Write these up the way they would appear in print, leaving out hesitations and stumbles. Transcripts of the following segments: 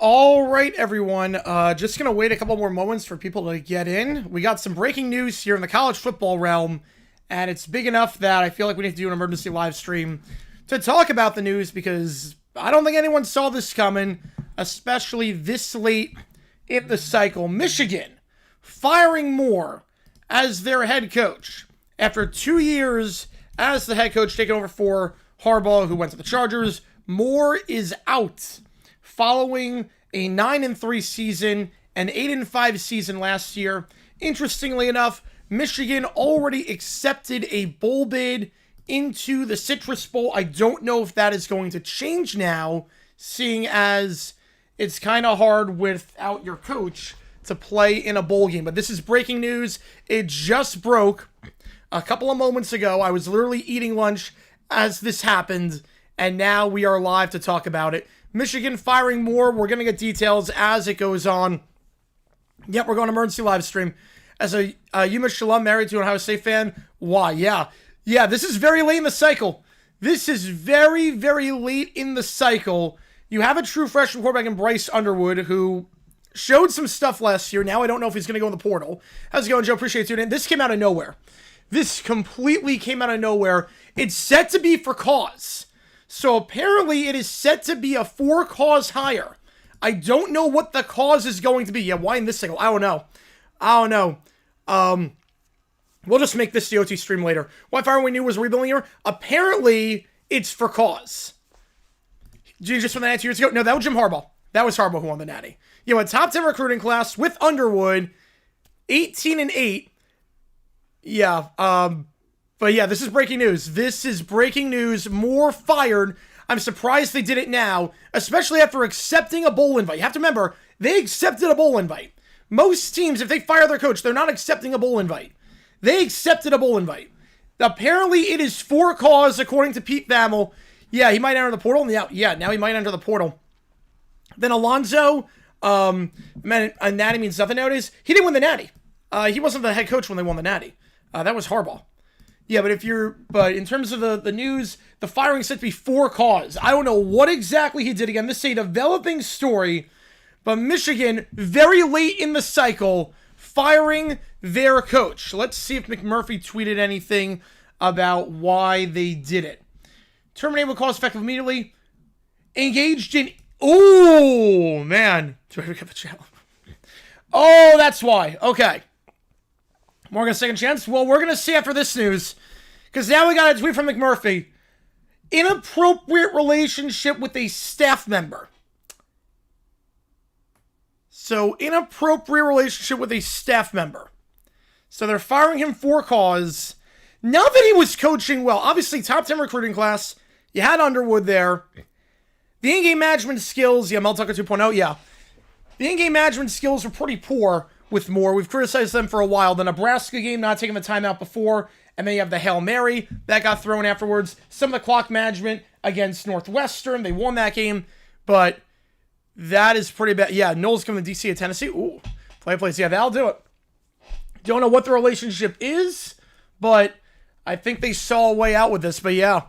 All right, everyone. Just going to wait a couple more moments for people to get in. We got some breaking news here in the college football realm, and it's big enough that I feel like we need to do an emergency live stream to talk about the news because I don't think anyone saw this coming, especially this late in the cycle. Michigan firing Moore as their head coach after 2 years as the head coach taking over for Harbaugh, who went to the Chargers. Moore is out following a 9-3 season, an 8-5 season last year. Interestingly enough, Michigan already accepted a bowl bid into the Citrus Bowl. I don't know if that is going to change now, seeing as it's kind of hard without your coach to play in a bowl game. But this is breaking news. It just broke a couple of moments ago. I was literally eating lunch as this happened, and now we are live to talk about it. Michigan firing Moore. We're going to get details as it goes on. Yep, we're going to emergency live stream. As a UMass alum married to an Ohio State fan, why? Yeah, this is very late in the cycle. This is very, very late in the cycle. You have a true freshman quarterback in Bryce Underwood, who showed some stuff last year. Now I don't know if he's going to go in the portal. How's it going, Joe? Appreciate you tuning in. This came out of nowhere. This completely came out of nowhere. It's set to be for cause. So apparently it is set to be a for-cause hire. I don't know what the cause is going to be. Yeah, why in this cycle? I don't know. We'll just make this the OT stream later. Why firing we knew was a rebuilding year? Apparently it's for cause. Did you just win the Natty 2 years ago? No, that was Jim Harbaugh. That was Harbaugh who won the Natty. You know, a top 10 recruiting class with Underwood, 18-8. Yeah, but yeah, this is breaking news. This is breaking news. Moore fired. I'm surprised they did it now, especially after accepting a bowl invite. You have to remember, they accepted a bowl invite. Most teams, if they fire their coach, they're not accepting a bowl invite. They accepted a bowl invite. Apparently, it is for cause, according to Pete Thamel. Yeah, he might enter the portal. Yeah, now he might enter the portal. Then Alonzo, man, a Natty means nothing nowadays. He didn't win the Natty. He wasn't the head coach when they won the Natty. That was Harbaugh. Yeah, but in terms of the news, the firing is set to be for cause. I don't know what exactly he did. Again, this is a developing story, but Michigan, very late in the cycle, firing their coach. Let's see if McMurphy tweeted anything about why they did it. Terminated with cause effective immediately. Engaged in... Oh, man. Do I get the channel? Oh, that's why. Okay. Morgan, second chance? Well, we're going to see after this news, because now we got a tweet from McMurphy. Inappropriate relationship with a staff member. So, inappropriate relationship with a staff member. So, they're firing him for cause. Now that he was coaching well, obviously, top 10 recruiting class, you had Underwood there. The in-game management skills, yeah, Mel Tucker 2.0, yeah. The in-game management skills were pretty poor with Moore. We've criticized them for a while. The Nebraska game, not taking the timeout before, and then you have the Hail Mary that got thrown afterwards. Some of the clock management against Northwestern, they won that game, but that is pretty bad. Yeah, Knowles coming to DC at Tennessee. Ooh, place. Yeah, that'll do it. Don't know what the relationship is, but I think they saw a way out with this. But yeah,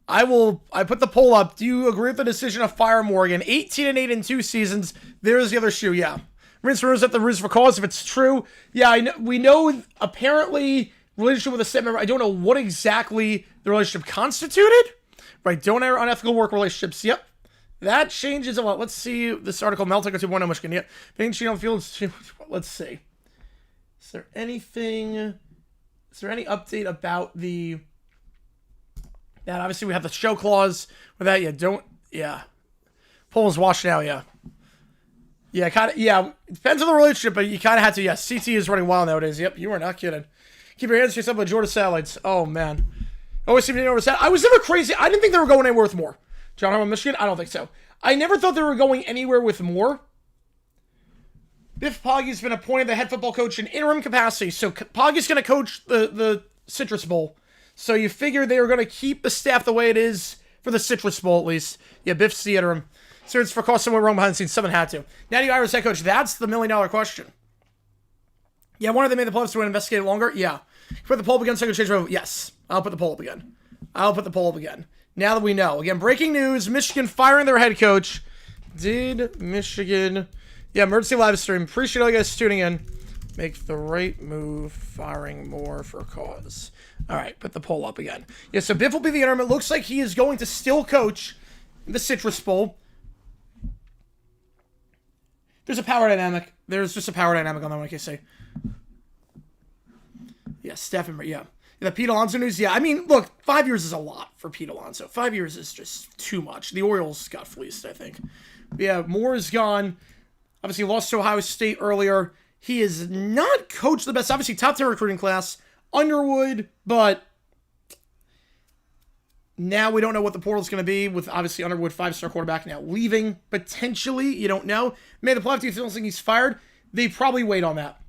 I put the poll up. Do you agree with the decision of fire Morgan? 18-8 in 2 seasons. There's the other shoe. Yeah. Rinse rumors at the ruse for cause if it's true. Yeah, we know apparently relationship with a staff member. I don't know what exactly the relationship constituted. Right, don't enter unethical work relationships. Yep. That changes a lot. Let's see this article. Meltucker 2.0 Michigan. Yep. Being cheated on the field. Let's see. Is there any update about that? Obviously we have the show clause with that. Yeah. Poll is washed now, yeah. Yeah, it depends on the relationship, but you kind of have to, yes. CT is running wild nowadays. Yep, you are not kidding. Keep your hands to yourself with Georgia salads. Oh, man. Always seem to know over salad. I was never crazy. I didn't think they were going anywhere with Moore. John Harbaugh, Michigan? I don't think so. I never thought they were going anywhere with Moore. Biff Poggy's been appointed the head football coach in interim capacity, so Poggy's going to coach the Citrus Bowl. So you figure they are going to keep the staff the way it is for the Citrus Bowl, at least. Yeah, Biff's the interim. So it's for cause somewhere wrong behind the scenes. Someone had to. Natty Irish head coach. That's the $1 million question. Yeah, one of them made the playoffs to investigate it longer. Yeah. Put the poll up again so I can change my vote. Yes. I'll put the poll up again. Now that we know. Again, breaking news. Michigan firing their head coach. Did Michigan... Yeah, emergency live stream. Appreciate all you guys tuning in. Make the right move, firing more for cause. All right, put the poll up again. Yeah, so Biff will be the interim. It looks like he is going to still coach the Citrus Bowl. There's a power dynamic. There's just a power dynamic on that one, I can say. Yeah, Stephen, yeah. The Pete Alonso news, yeah. I mean, look, 5 years is a lot for Pete Alonso. 5 years is just too much. The Orioles got fleeced, I think. But yeah, Moore is gone. Obviously, lost to Ohio State earlier. He is not coached the best. Obviously, top 10 recruiting class. Underwood, but now we don't know what the portal's going to be with, obviously, Underwood, 5-star quarterback, now leaving. Potentially, you don't know. May the playoff team feels like he's fired. They probably wait on that.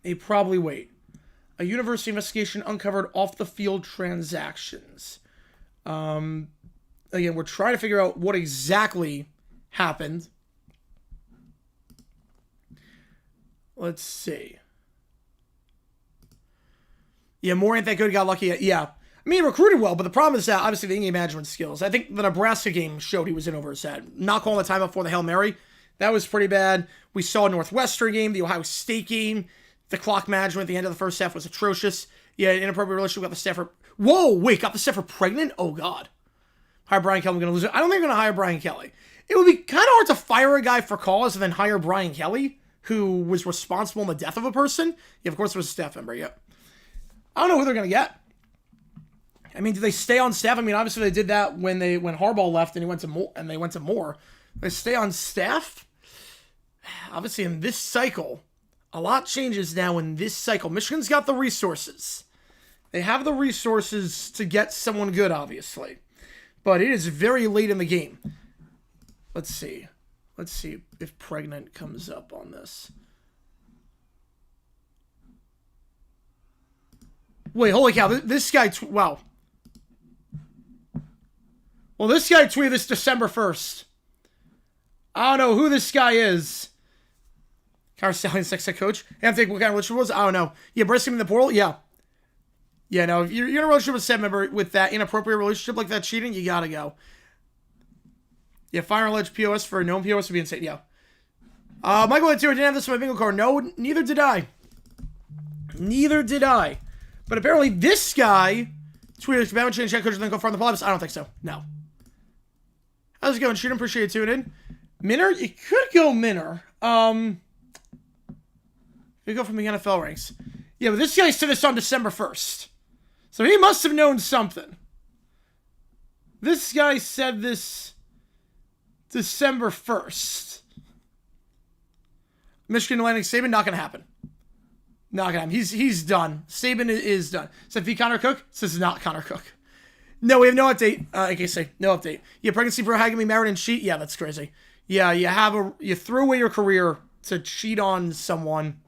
They probably wait. A university investigation uncovered off-the-field transactions. Again, we're trying to figure out what exactly happened. Let's see. Yeah, Moore ain't that good. Got lucky. Yeah. I mean, he recruited well, but the problem is that, obviously, the in-game management skills. I think the Nebraska game showed he was in over his head. Not calling the timeout for the Hail Mary. That was pretty bad. We saw a Northwestern game, the Ohio State game. The clock management at the end of the first half was atrocious. Yeah, inappropriate relationship. Got the staffer. Whoa, wait, got the staffer pregnant? Oh, God. Hire Brian Kelly. I'm going to lose it. I don't think they're going to hire Brian Kelly. It would be kind of hard to fire a guy for cause and then hire Brian Kelly, who was responsible in the death of a person. Yeah, of course, it was a staff member. Yep. I don't know who they're going to get. I mean, do they stay on staff? I mean, obviously they did that when Harbaugh left and they went to Moore. They stay on staff. Obviously, in this cycle, a lot changes now in this cycle. Michigan's got the resources. They have the resources to get someone good, obviously. But it is very late in the game. Let's see. Let's see if pregnant comes up on this. Wait, holy cow. This guy... wow. Well, this guy tweeted this December 1st. I don't know who this guy is. Car Stallion sex coach. I have to think what kind of relationship it was. I don't know. Yeah, breast him in the portal? Yeah. Yeah, no, if you're in a relationship with a staff member with that inappropriate relationship like that cheating, you gotta go. Yeah, fire alleged POS for a known POS would be insane. Yeah. Michael had 2. I didn't have this on my bingo card. No, neither did I. Neither did I. But apparently this guy tweeted, Bama change head coach and then go farm the playoffs. I don't think so. No. How's it going? Shoot, appreciate you tuning in. Minner? You could go Minner. You go from the NFL ranks. Yeah, but this guy said this on December 1st. So he must have known something. This guy said this December 1st. Michigan landing Saban, not going to happen. Not going to happen. He's done. Saban is done. Said V. Connor Cook? Says not Connor Cook. No, we have no update. I can say no update. Yeah, pregnancy for how can be married and cheat? Yeah, that's crazy. Yeah, you threw away your career to cheat on someone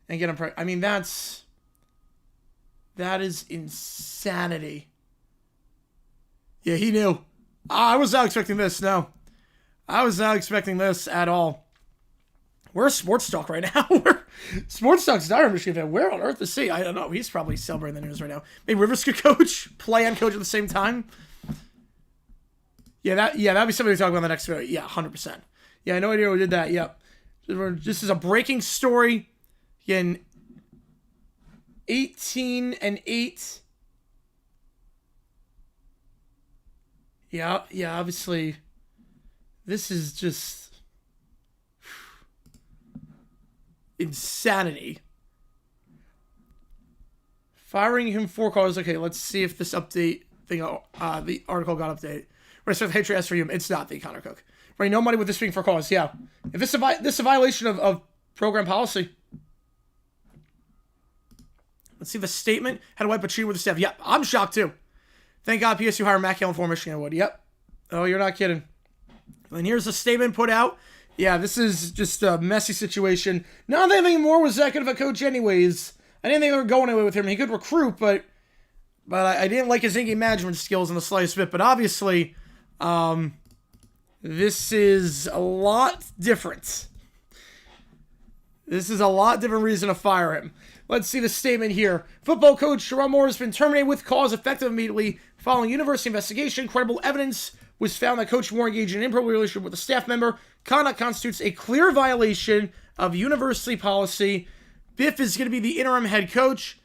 and get them pregnant. I mean, that is insanity. Yeah, he knew. I was not expecting this. No, I was not expecting this at all. Where's Sports Talk right now? Sports Talk's dire Michigan fan. Where on earth is he? I don't know. He's probably celebrating the news right now. Maybe Rivers could coach, play and coach at the same time. Yeah, that'd be something we talk about in the next video. Yeah, 100%. Yeah, I had no idea who did that. Yep. This is a breaking story. Again, 18-8. Yeah, obviously, this is just insanity. Firing him for cause. Okay, let's see if this update thing, the article got updated. When I start the hatred as for you, it's not the Connor Cook. Right, no money with this being for cause. Yeah, if this is a violation of program policy. Let's see the statement. How to wipe a cheater with the staff. Yep, I'm shocked too. Thank God PSU hired Matt Callan for Michigan would. Yep. Oh, you're not kidding. And here's the statement put out. Yeah, this is just a messy situation. Not that anything more was that good of a coach anyways. I didn't think they were going away with him. He could recruit, but I didn't like his in-game management skills in the slightest bit. But obviously, this is a lot different. This is a lot different reason to fire him. Let's see the statement here. Football coach Sherrone has been terminated with cause effective immediately following university investigation. Credible evidence was found that Coach Moore engaged in an improper relationship with a staff member. Conduct constitutes a clear violation of university policy. Biff is going to be the interim head coach.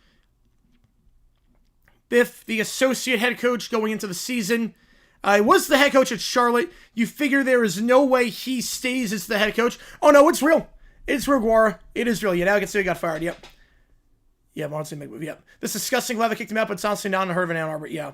Biff, the associate head coach going into the season. Was the head coach at Charlotte. You figure there is no way he stays as the head coach. Oh, no, it's real. It's real, Guara. It is real. Yeah, now I can say he got fired. Yep. Yeah, honestly, big move. Yep. This disgusting leather kicked him out, but it's honestly not unheard of in Ann Arbor. Yeah.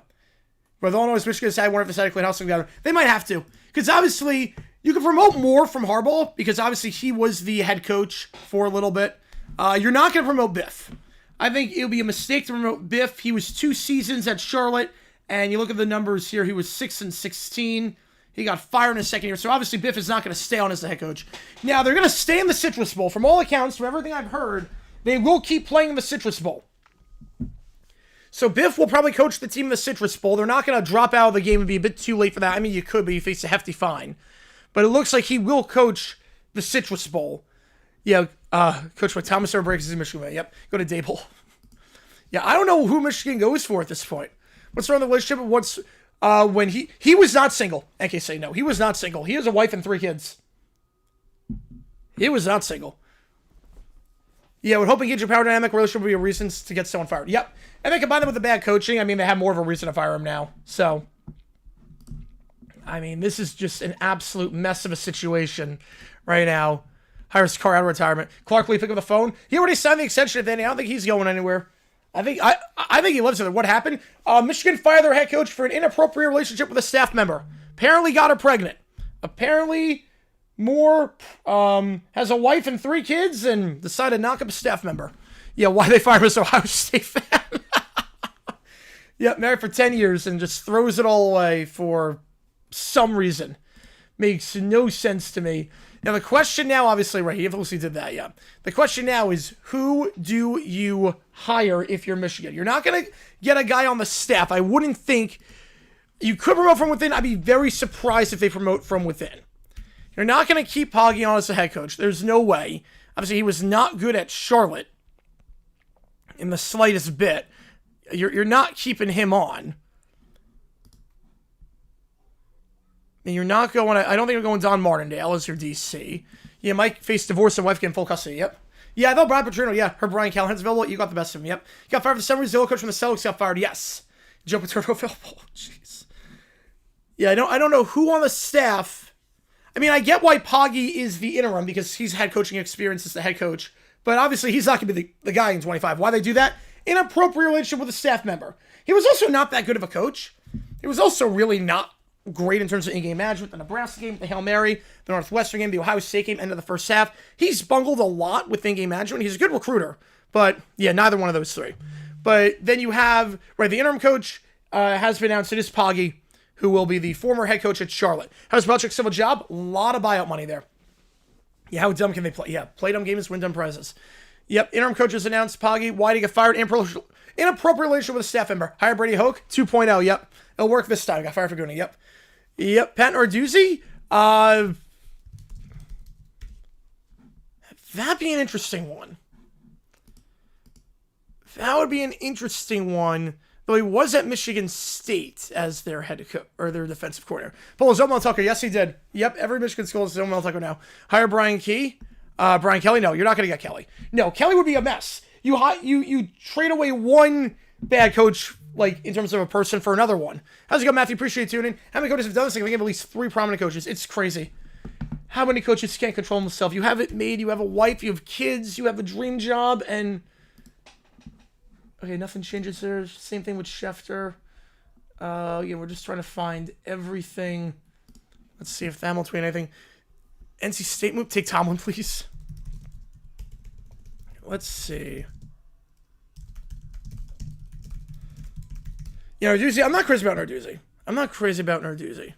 Where the Illinois Michigan decided one of decided to clean house together. They might have to. Because obviously, you can promote more from Harbaugh, because obviously he was the head coach for a little bit. You're not going to promote Biff. I think it would be a mistake to promote Biff. He was 2 seasons at Charlotte, and you look at the numbers here, he was 6-16. He got fired in his second year, so obviously Biff is not going to stay on as the head coach. Now, they're going to stay in the Citrus Bowl. From all accounts, from everything I've heard, they will keep playing in the Citrus Bowl. So Biff will probably coach the team in the Citrus Bowl. They're not going to drop out of the game and be a bit too late for that. I mean, you could, but you face a hefty fine. But it looks like he will coach the Citrus Bowl. Yeah, Coach Thomas ever breaks his Michigan. Yep, go to Dable. Yeah, I don't know who Michigan goes for at this point. What's wrong with the relationship? What's when he was not single? NK say no, he was not single. He has a wife and 3 kids. He was not single. Yeah, would hope engage a power dynamic relationship would be a reason to get someone fired. Yep, and they combine them with the bad coaching. I mean, they have more of a reason to fire him now. So, I mean, this is just an absolute mess of a situation right now. Hires Carr out of retirement. Clark Lee pick up the phone. He already signed the extension at the end. I don't think he's going anywhere. I think he lives there. What happened? Michigan fired their head coach for an inappropriate relationship with a staff member. Apparently got her pregnant. Apparently Moore has a wife and 3 kids and decided to knock up a staff member. Yeah, why they fired his Ohio State fan. Yeah, married for 10 years and just throws it all away for some reason. Makes no sense to me. Now, the question now, obviously, right, he obviously did that, yeah. The question now is, who do you hire if you're Michigan? You're not going to get a guy on the staff. I wouldn't think you could promote from within. I'd be very surprised if they promote from within. You're not going to keep Poggi on as a head coach. There's no way. Obviously, he was not good at Charlotte in the slightest bit. You're not keeping him on. And you're not going to, I don't think you're going Don Martindale as your DC. You might face divorce and wife getting full custody. Yep. Yeah, I thought Brad Petrino. Yeah, her Brian Callahan's available. You got the best of him. Yep. You got fired for the summer. Zillow coach from the Celtics got fired. Yes. Joe Paterno available. Jeez. Yeah, I don't know who on the staff. I mean, I get why Poggi is the interim because he's had coaching experience as the head coach. But obviously, he's not going to be the guy in 25. Why they do that? Inappropriate relationship with a staff member. He was also not that good of a coach. He was also really not great in terms of in-game management. The Nebraska game, the Hail Mary, the Northwestern game, the Ohio State game, end of the first half. He's bungled a lot with in-game management. He's a good recruiter. But, yeah, neither one of those 3. But then you have, right, the interim coach has been announced. It is Poggi, who will be the former head coach at Charlotte. How does Belichick still have a job? A lot of buyout money there. Yeah, how dumb can they play? Yeah, play dumb games, win dumb prizes. Yep, interim coach has announced Poggi. Why did he get fired? Inappropriate relationship with a staff member. Hire Brady Hoke, 2.0. Yep, it'll work this time. Got fired for doing it. Yep. Yep, Pat Narduzzi. That'd be an interesting one. That would be an interesting one. Though he was at Michigan State as their head coach or their defensive coordinator. Paul Zomel Tucker. Yes, he did. Yep, every Michigan school is Zomel Tucker now. Hire Brian Key. Brian Kelly. No, you're not going to get Kelly. No, Kelly would be a mess. You trade away one bad coach, like, in terms of a person for another one. How's it go, Matthew? Appreciate you tuning in. How many coaches have done this thing? We have at least 3 prominent coaches. It's crazy. How many coaches can't control themselves? You have it made. You have a wife. You have kids. You have a dream job. And, okay, nothing changes there. Same thing with Schefter. Yeah, we're just trying to find everything. Let's see if Thamel tweeted anything. NC State move. Take Tomlin, please. Let's see. Yeah, Narduzzi. I'm not crazy about Narduzzi.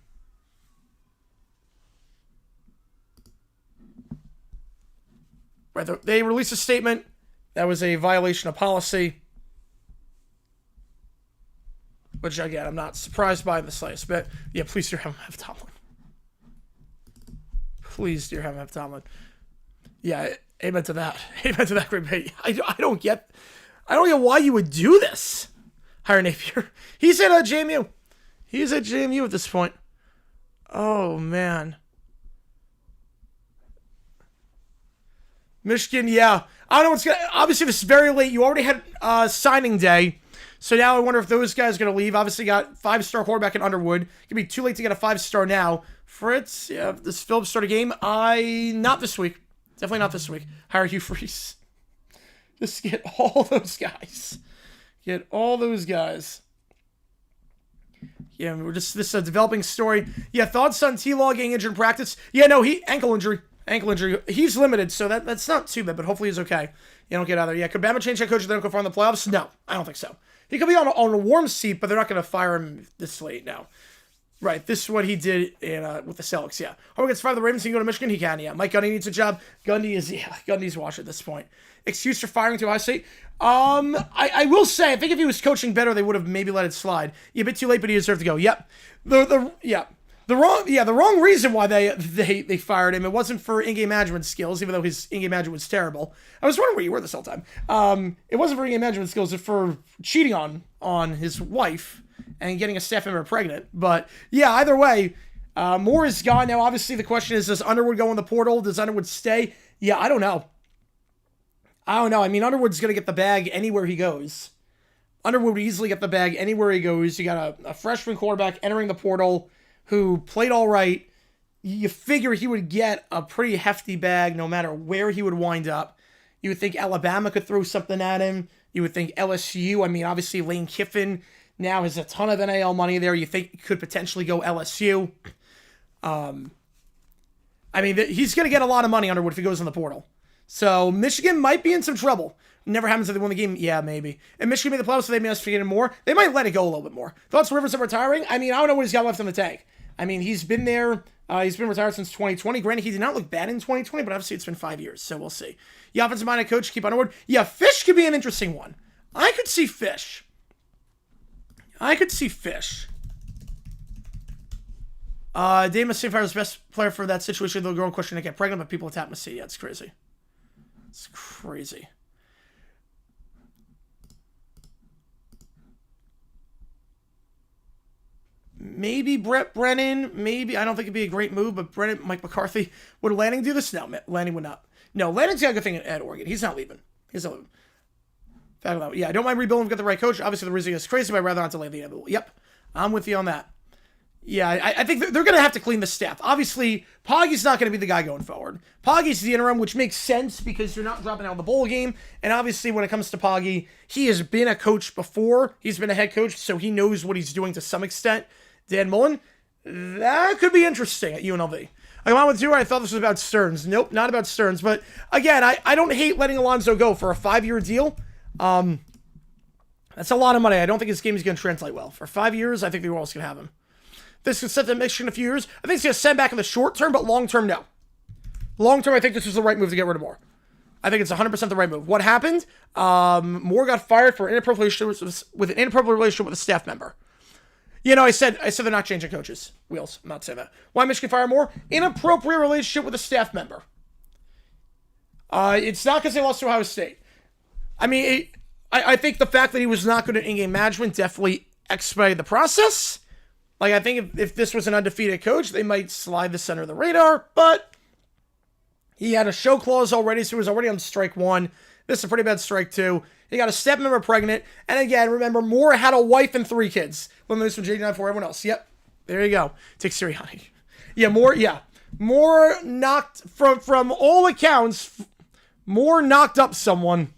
Right, they released a statement that was a violation of policy, which again I'm not surprised by in the slightest bit. Yeah, please, dear heaven, have Tomlin. Please, dear heaven, have Tomlin. Yeah, amen to that. Amen to that, great bait. I don't get why you would do this. Hire Napier. He's at JMU. He's at JMU at this point. Oh, man. Michigan, yeah. I don't know what's going to... Obviously, this is very late. You already had signing day. So now I wonder if those guys are going to leave. Obviously, got 5-star quarterback in Underwood. It can be too late to get a 5-star now. Fritz, yeah, this Phillips start a game. Not this week. Definitely not this week. Hire Hugh Freeze. Just get all those guys. Get all those guys. Yeah, this is a developing story. Yeah, thoughts on T-Law getting injured in practice. Yeah, no, ankle injury. He's limited, so that's not too bad, but hopefully he's okay. You don't get out of there. Yeah, could Bama change head coach if they don't go far in the playoffs? No, I don't think so. He could be on a warm seat, but they're not going to fire him this late now. Right, this is what he did with the Celtics, yeah. Harbaugh gets fired the Ravens, he can go to Michigan? He can, yeah. Mike Gundy needs a job. Gundy's washed at this point. Excuse for firing to Ohio State? I will say, I think if he was coaching better, they would have maybe let it slide. Yeah, a bit too late, but he deserved to go. Yep. The wrong reason why they fired him. It wasn't for in-game management skills, even though his in-game management was terrible. I was wondering where you were this whole time. It wasn't for in-game management skills, it's for cheating on his wife and getting a staff member pregnant. But yeah, either way, Moore is gone now. Obviously, the question is, does Underwood go in the portal? Does Underwood stay? Yeah, I don't know. I mean, Underwood's going to get the bag anywhere he goes. Underwood would easily get the bag anywhere he goes. You got a freshman quarterback entering the portal who played all right. You figure he would get a pretty hefty bag no matter where he would wind up. You would think Alabama could throw something at him. You would think LSU. I mean, obviously, Lane Kiffin now has a ton of NIL money there. You think he could potentially go LSU. I mean, he's going to get a lot of money, Underwood, if he goes in the portal. So Michigan might be in some trouble. Never happens if they win the game. Yeah, maybe. And Michigan made the playoffs, so they must be getting more. They might let it go a little bit more. Thoughts Rivers of retiring? I mean, I don't know what he's got left in the tank. I mean, he's been there. He's been retired since 2020. Granted, he did not look bad in 2020, but obviously it's been 5 years, so we'll see. Yeah, offensive-minded coach, keep Underwood. Yeah, Fish could be an interesting one. I could see Fish. Dave Massey is the best player for that situation. The girl question to get pregnant, but people attack Massey. Yeah, it's crazy. It's crazy. Maybe Brett Brennan. Maybe. I don't think it'd be a great move, but Brennan, Mike McCarthy. Would Lanning do this? No, Lanning would not. No, Lanning's got a good thing at Oregon. He's not leaving. Yeah, I don't mind rebuilding if we get the right coach. Obviously, the reason is crazy, but I'd rather not delay the inevitable. Yep, I'm with you on that. Yeah, I think they're going to have to clean the staff. Obviously, Poggy's not going to be the guy going forward. Poggy's the interim, which makes sense because you're not dropping out of the bowl game. And obviously, when it comes to Poggy, he has been a coach before. He's been a head coach, so he knows what he's doing to some extent. Dan Mullen, that could be interesting at UNLV. I'm on with you. I thought this was about Stearns. Nope, not about Stearns. But again, I don't hate letting Alonzo go for a 5-year deal. That's a lot of money. I don't think his game is going to translate well. For 5 years, I think the Royals can have him. This could set the Michigan in a few years. I think it's going to send back in the short term, but long term, no. Long term, I think this was the right move to get rid of Moore. I think it's 100% the right move. What happened? Moore got fired for inappropriate relationship with an inappropriate relationship with a staff member. You know, I said they're not changing coaches. Wheels, I'm not saying that. Why Michigan fire Moore? Inappropriate relationship with a staff member. It's not because they lost to Ohio State. I mean, I think the fact that he was not good at in-game management definitely expedited the process. Like, I think if this was an undefeated coach, they might slide this under the radar, but he had a show clause already, so he was already on strike 1. This is a pretty bad strike 2. He got a step member pregnant, and again, remember, Moore had a wife and 3 kids. Limited from JD9 for everyone else. Yep, there you go. Take Sirianni. Yeah, Moore knocked, from all accounts, Moore knocked up someone.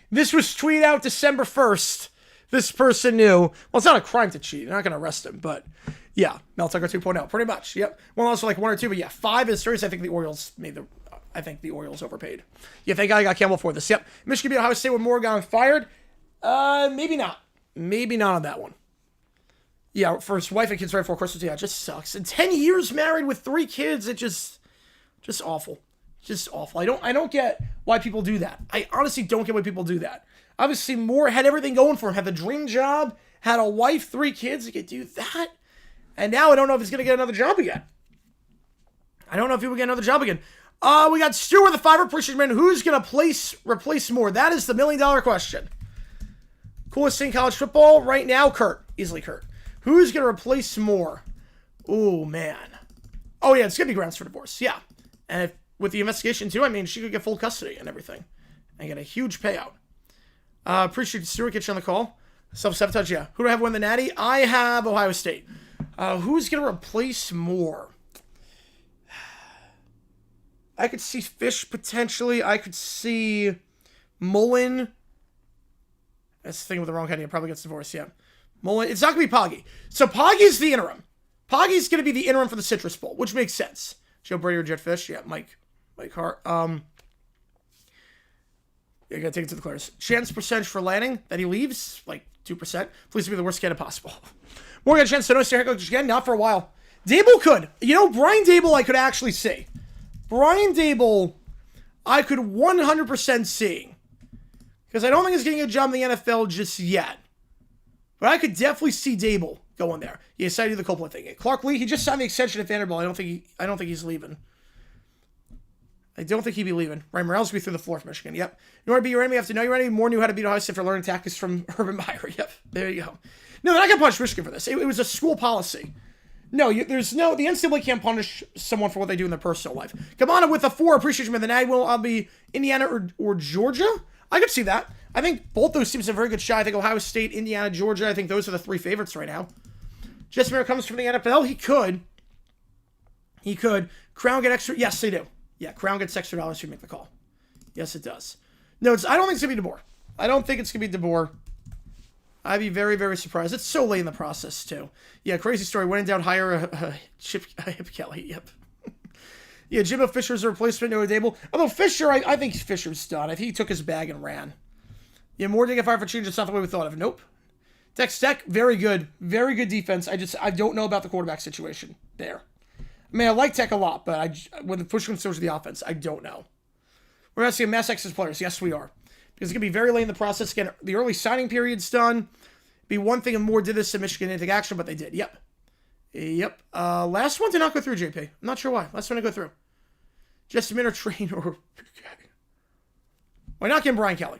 This was tweeted out December 1st. This person knew. Well, it's not a crime to cheat. They're not going to arrest him, but yeah, Mel Tucker 2.0, pretty much. Yep. One also like 1 or 2, but yeah, 5 is serious. I think the Orioles overpaid. Yeah, thank God I got Campbell for this. Yep. Michigan beat Ohio State with Moore got fired. Maybe not. Maybe not on that one. Yeah, for his wife and kids right before Christmas. Yeah, it just sucks. And 10 years married with 3 kids, it just awful. Just awful. I don't get why people do that. I honestly don't get why people do that. Obviously, Moore had everything going for him. Had the dream job, had a wife, 3 kids. He could do that. And now I don't know if he's going to get another job again. We got Stu with the 5 appreciation man. Who's going to replace Moore? That is the $1 million question. Coolest thing in college football right now? Kurt. Easily Kurt. Who's going to replace Moore? Oh, man. Oh, yeah, it's going to be grounds for divorce. Yeah. And if, with the investigation, too, I mean, she could get full custody and everything. And get a huge payout. Appreciate you, Stuart. Get you on the call. Self-sabotage, yeah. Who do I have win the Natty? I have Ohio State. Who's going to replace Moore? I could see Fish, potentially. I could see Mullen. That's the thing with the wrong heading. It probably gets divorced, yeah. Mullen. It's not going to be Poggy. So Poggy's the interim. Poggy's going to be the interim for the Citrus Bowl, which makes sense. Joe Brady or Jet Fish? Yeah, Mike Hart. You gotta take it to the clears. Chance percentage for Lanning that he leaves, like 2%. Please be the worst candidate possible. Morgan chance to know head coach again, not for a while. Dable could. You know, Brian Dable I could actually see. Brian Dable I could 100% see. Because I don't think he's getting a job in the NFL just yet. But I could definitely see Dable going there. Yeah, decided to do the Copeland thing. Clark Lee, he just signed the extension at Vanderbilt. I don't think he's leaving. I don't think he'd be leaving. Ryan Morales will be through the floor for Michigan. Yep. You want to beat your enemy? You have to know your enemy. More knew how to beat Ohio State for learning tactics from Urban Meyer. Yep. There you go. No, they're not going to punish Michigan for this. It was a school policy. No, the NCAA can't punish someone for what they do in their personal life. Come on with a 4. Appreciate you, man. The night will I'll be Indiana or Georgia. I could see that. I think both those teams have a very good shot. I think Ohio State, Indiana, Georgia. I think those are the 3 favorites right now. Jesse Miller comes from the NFL. He could. Crown get extra. Yes, they do. Yeah, Crown gets extra dollars to make the call. Yes, it does. No, I don't think it's going to be DeBoer. I don't think it's going to be DeBoer. I'd be very, very surprised. It's so late in the process, too. Yeah, crazy story. When in doubt, hire Chip Kelly. Yep. Yeah, Jimbo Fisher's a replacement, no Dable. Although Fisher, I think Fisher's done. I think he took his bag and ran. Yeah, more to get fired for change. It's not the way we thought of it. Nope. Tech, very good. Very good defense. I don't know about the quarterback situation there. I mean, I like Tech a lot, but when the push comes to the offense, I don't know. We're going to see a mass exodus players. Yes, we are. Because it's going to be very late in the process. Again, the early signing period's done. Be one thing if Moore did this, and Michigan didn't take action, but they did. Yep. Last one did not go through, JP. I'm not sure why. Last one didn't go through. Just a minute train or... Why not getting Brian Kelly?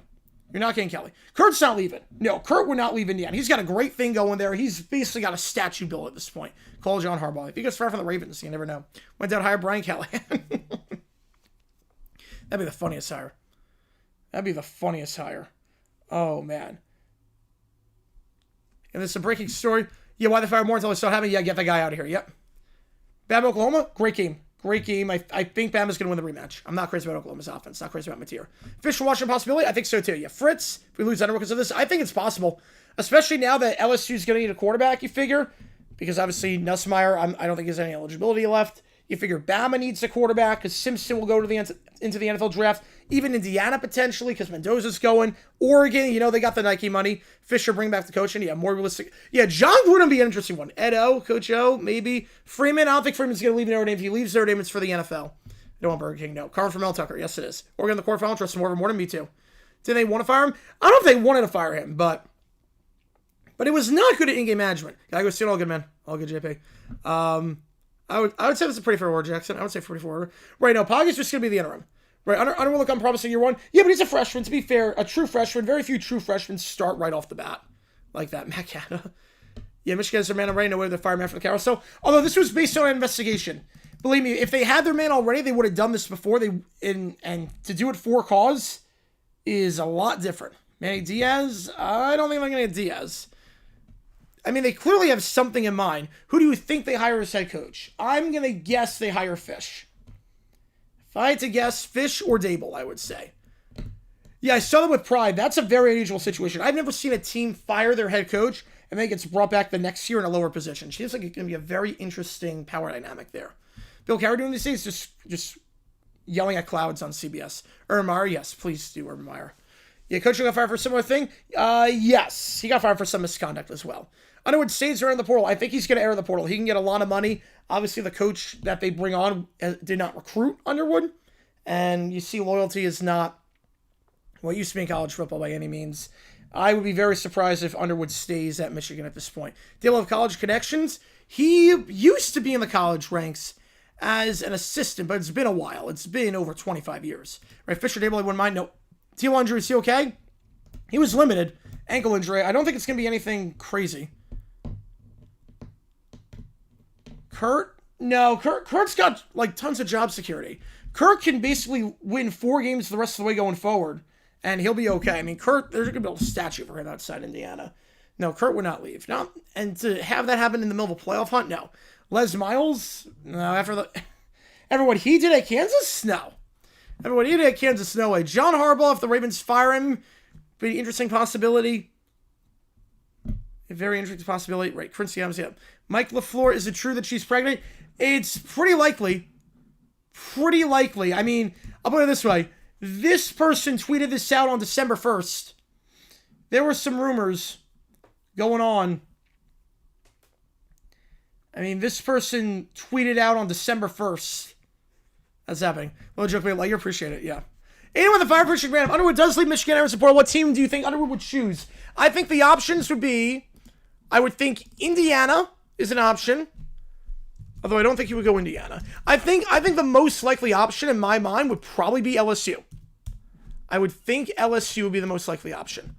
You're not getting Kelly. Kurt's not leaving. No, Kurt would not leave Indiana. He's got a great thing going there. He's basically got a statue built at this point. Call John Harbaugh. If he gets fired from the Ravens, you never know. Went down to hire Brian Kelly. That'd be the funniest hire. Oh, man. And this is a breaking story. Yeah, why they fired Moore until they saw having? Yeah, get that guy out of here. Yep. Bama, Oklahoma, great game. Great game. I think Bama's going to win the rematch. I'm not crazy about Oklahoma's offense. Not crazy about Mateer. Fish for Washington possibility? I think so too. Yeah, Fritz, if we lose Underwood because of this, I think it's possible. Especially now that LSU's going to need a quarterback, you figure. Because obviously Nussmeier, I don't think has any eligibility left. You figure Bama needs a quarterback because Simpson will go to into the NFL draft. Even Indiana potentially because Mendoza's going. Oregon, they got the Nike money. Fisher bring back the coaching. Yeah, more realistic. Yeah, John Gruden be an interesting one. Ed O, Coach O, maybe. Freeman, I don't think Freeman's going to leave Notre Dame. If he leaves Notre Dame, it's for the NFL. I don't want Burger King, no. Carl from Mel Tucker, yes it is. Oregon, the quarterfinal, trust him more than me too. Did they want to fire him? I don't know if they wanted to fire him, but it was not good at in-game management. Gotta go see it all good, man. All good, JP. I would say that's a pretty fair order, Jackson. I would say pretty fair order. Right now, Poggy's just going to be the interim. Right, Under will look unpromising year 1. Yeah, but he's a freshman. To be fair, a true freshman. Very few true freshmen start right off the bat like that. Matt Canada. Yeah, Michigan has their man already. No way to fire him after the carousel. Although this was based on an investigation. Believe me, if they had their man already, they would have done this before. And to do it for cause is a lot different. Manny Diaz? I don't think I'm going to get Diaz. I mean, they clearly have something in mind. Who do you think they hire as head coach? I'm going to guess they hire Fish. If I had to guess, Fish or Dable, I would say. Yeah, I saw that with Pride. That's a very unusual situation. I've never seen a team fire their head coach and then gets brought back the next year in a lower position. Seems like it's going to be a very interesting power dynamic there. Bill Cowher doing these days, just yelling at clouds on CBS. Urban Meyer, yes, please do Urban Meyer. Yeah, coach got fired for a similar thing? Yes, he got fired for some misconduct as well. Underwood stays around the portal. I think he's going to enter the portal. He can get a lot of money. Obviously, the coach that they bring on did not recruit Underwood. And you see loyalty is not what used to be in college football by any means. I would be very surprised if Underwood stays at Michigan at this point. Deal of college connections. He used to be in the college ranks as an assistant, but it's been a while. It's been over 25 years. Right, Fisher Dable, I wouldn't mind. No. T.L. injury, is he okay? He was limited. Ankle injury. I don't think it's going to be anything crazy. Kurt? No, Kurt's got, like, tons of job security. Kurt can basically win 4 games the rest of the way going forward, and he'll be okay. I mean, Kurt, there's going to be a statue for him outside Indiana. No, Kurt would not leave. No, and to have that happen in the middle of a playoff hunt, no. Les Miles? No, after what he did at Kansas? No. After what he did at Kansas, no way. John Harbaugh, if the Ravens fire him, pretty interesting possibility. A very interesting possibility. Right, Quincy Adams, yeah. Mike LaFleur, is it true that she's pregnant? It's pretty likely. Pretty likely. I mean, I'll put it this way. This person tweeted this out on December 1st. There were some rumors going on. I mean, this person tweeted out on December 1st. That's happening. Little joke, like, you appreciate it, yeah. Anyone with the fire appreciation brand, if Underwood does leave Michigan Air support, what team do you think Underwood would choose? I think the options would be, I would think Indiana is an option. Although I don't think he would go Indiana. I think the most likely option in my mind would probably be LSU. I would think LSU would be the most likely option.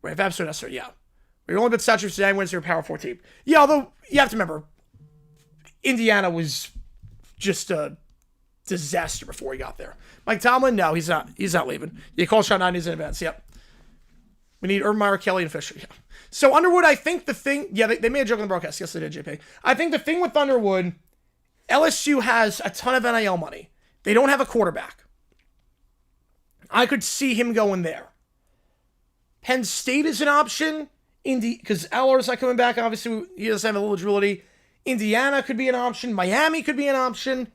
Right, if absolutely necessary, yeah. You're only been saturated today wins your Power 4 team. Yeah, although you have to remember, Indiana was just a disaster before he got there. Mike Tomlin, no, he's not leaving. You call shot 9 is in advance, yep. We need Urban Kelly, and Fisher, yeah. So Underwood, I think the thing, yeah, they made a joke on the broadcast. Yes, they did, JP. I think the thing with Underwood, LSU has a ton of NIL money. They don't have a quarterback. I could see him going there. Penn State is an option. Because Aller's not coming back. Obviously, he doesn't have eligibility. Indiana could be an option. Miami could be an option.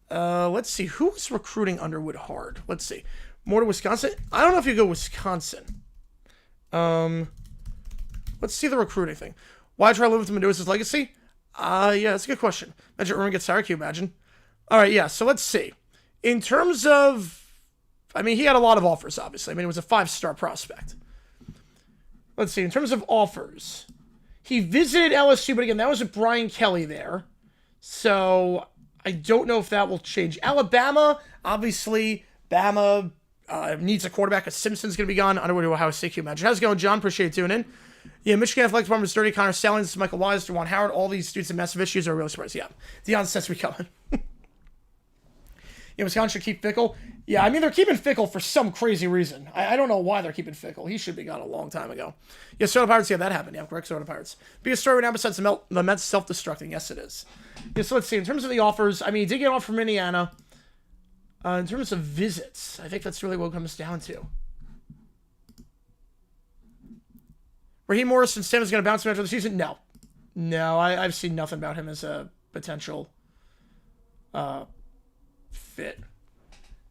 Let's see. Who's recruiting Underwood hard? Let's see. More to Wisconsin? I don't know if you go Wisconsin. Let's see the recruiting thing. Why try to live with Medusa's legacy? Yeah, that's a good question. Imagine Irvin gets hired. Can you imagine? All right, yeah, so let's see. In terms of, I mean, he had a lot of offers, obviously. I mean, it was a 5-star prospect. Let's see. In terms of offers, he visited LSU, but again, that was with Brian Kelly there. So I don't know if that will change. Alabama, obviously, Bama needs a quarterback. Simpson's going to be gone. Underwood to Ohio State. Can you imagine? How's it going, John? Appreciate you tuning in. Yeah, Michigan Athletic Department is dirty. Connor Stallings, Michael Wise, DeJuan Howard. All these students have massive issues are really surprised. Yeah. Deion says we coming. Yeah, Wisconsin should keep Fickle. Yeah, I mean, they're keeping Fickle for some crazy reason. I don't know why they're keeping Fickle. He should be gone a long time ago. Yeah, Soda Pirates. Yeah, that happened. Yeah, correct, Soda Pirates. Biggest story right now besides the Mets self-destructing. Yes, it is. Yeah, so let's see. In terms of the offers, I mean, he did get off from Indiana. In terms of visits, I think that's really what it comes down to. Raheem Morris and Sam is going to bounce him after the season? No. No, I've seen nothing about him as a potential fit.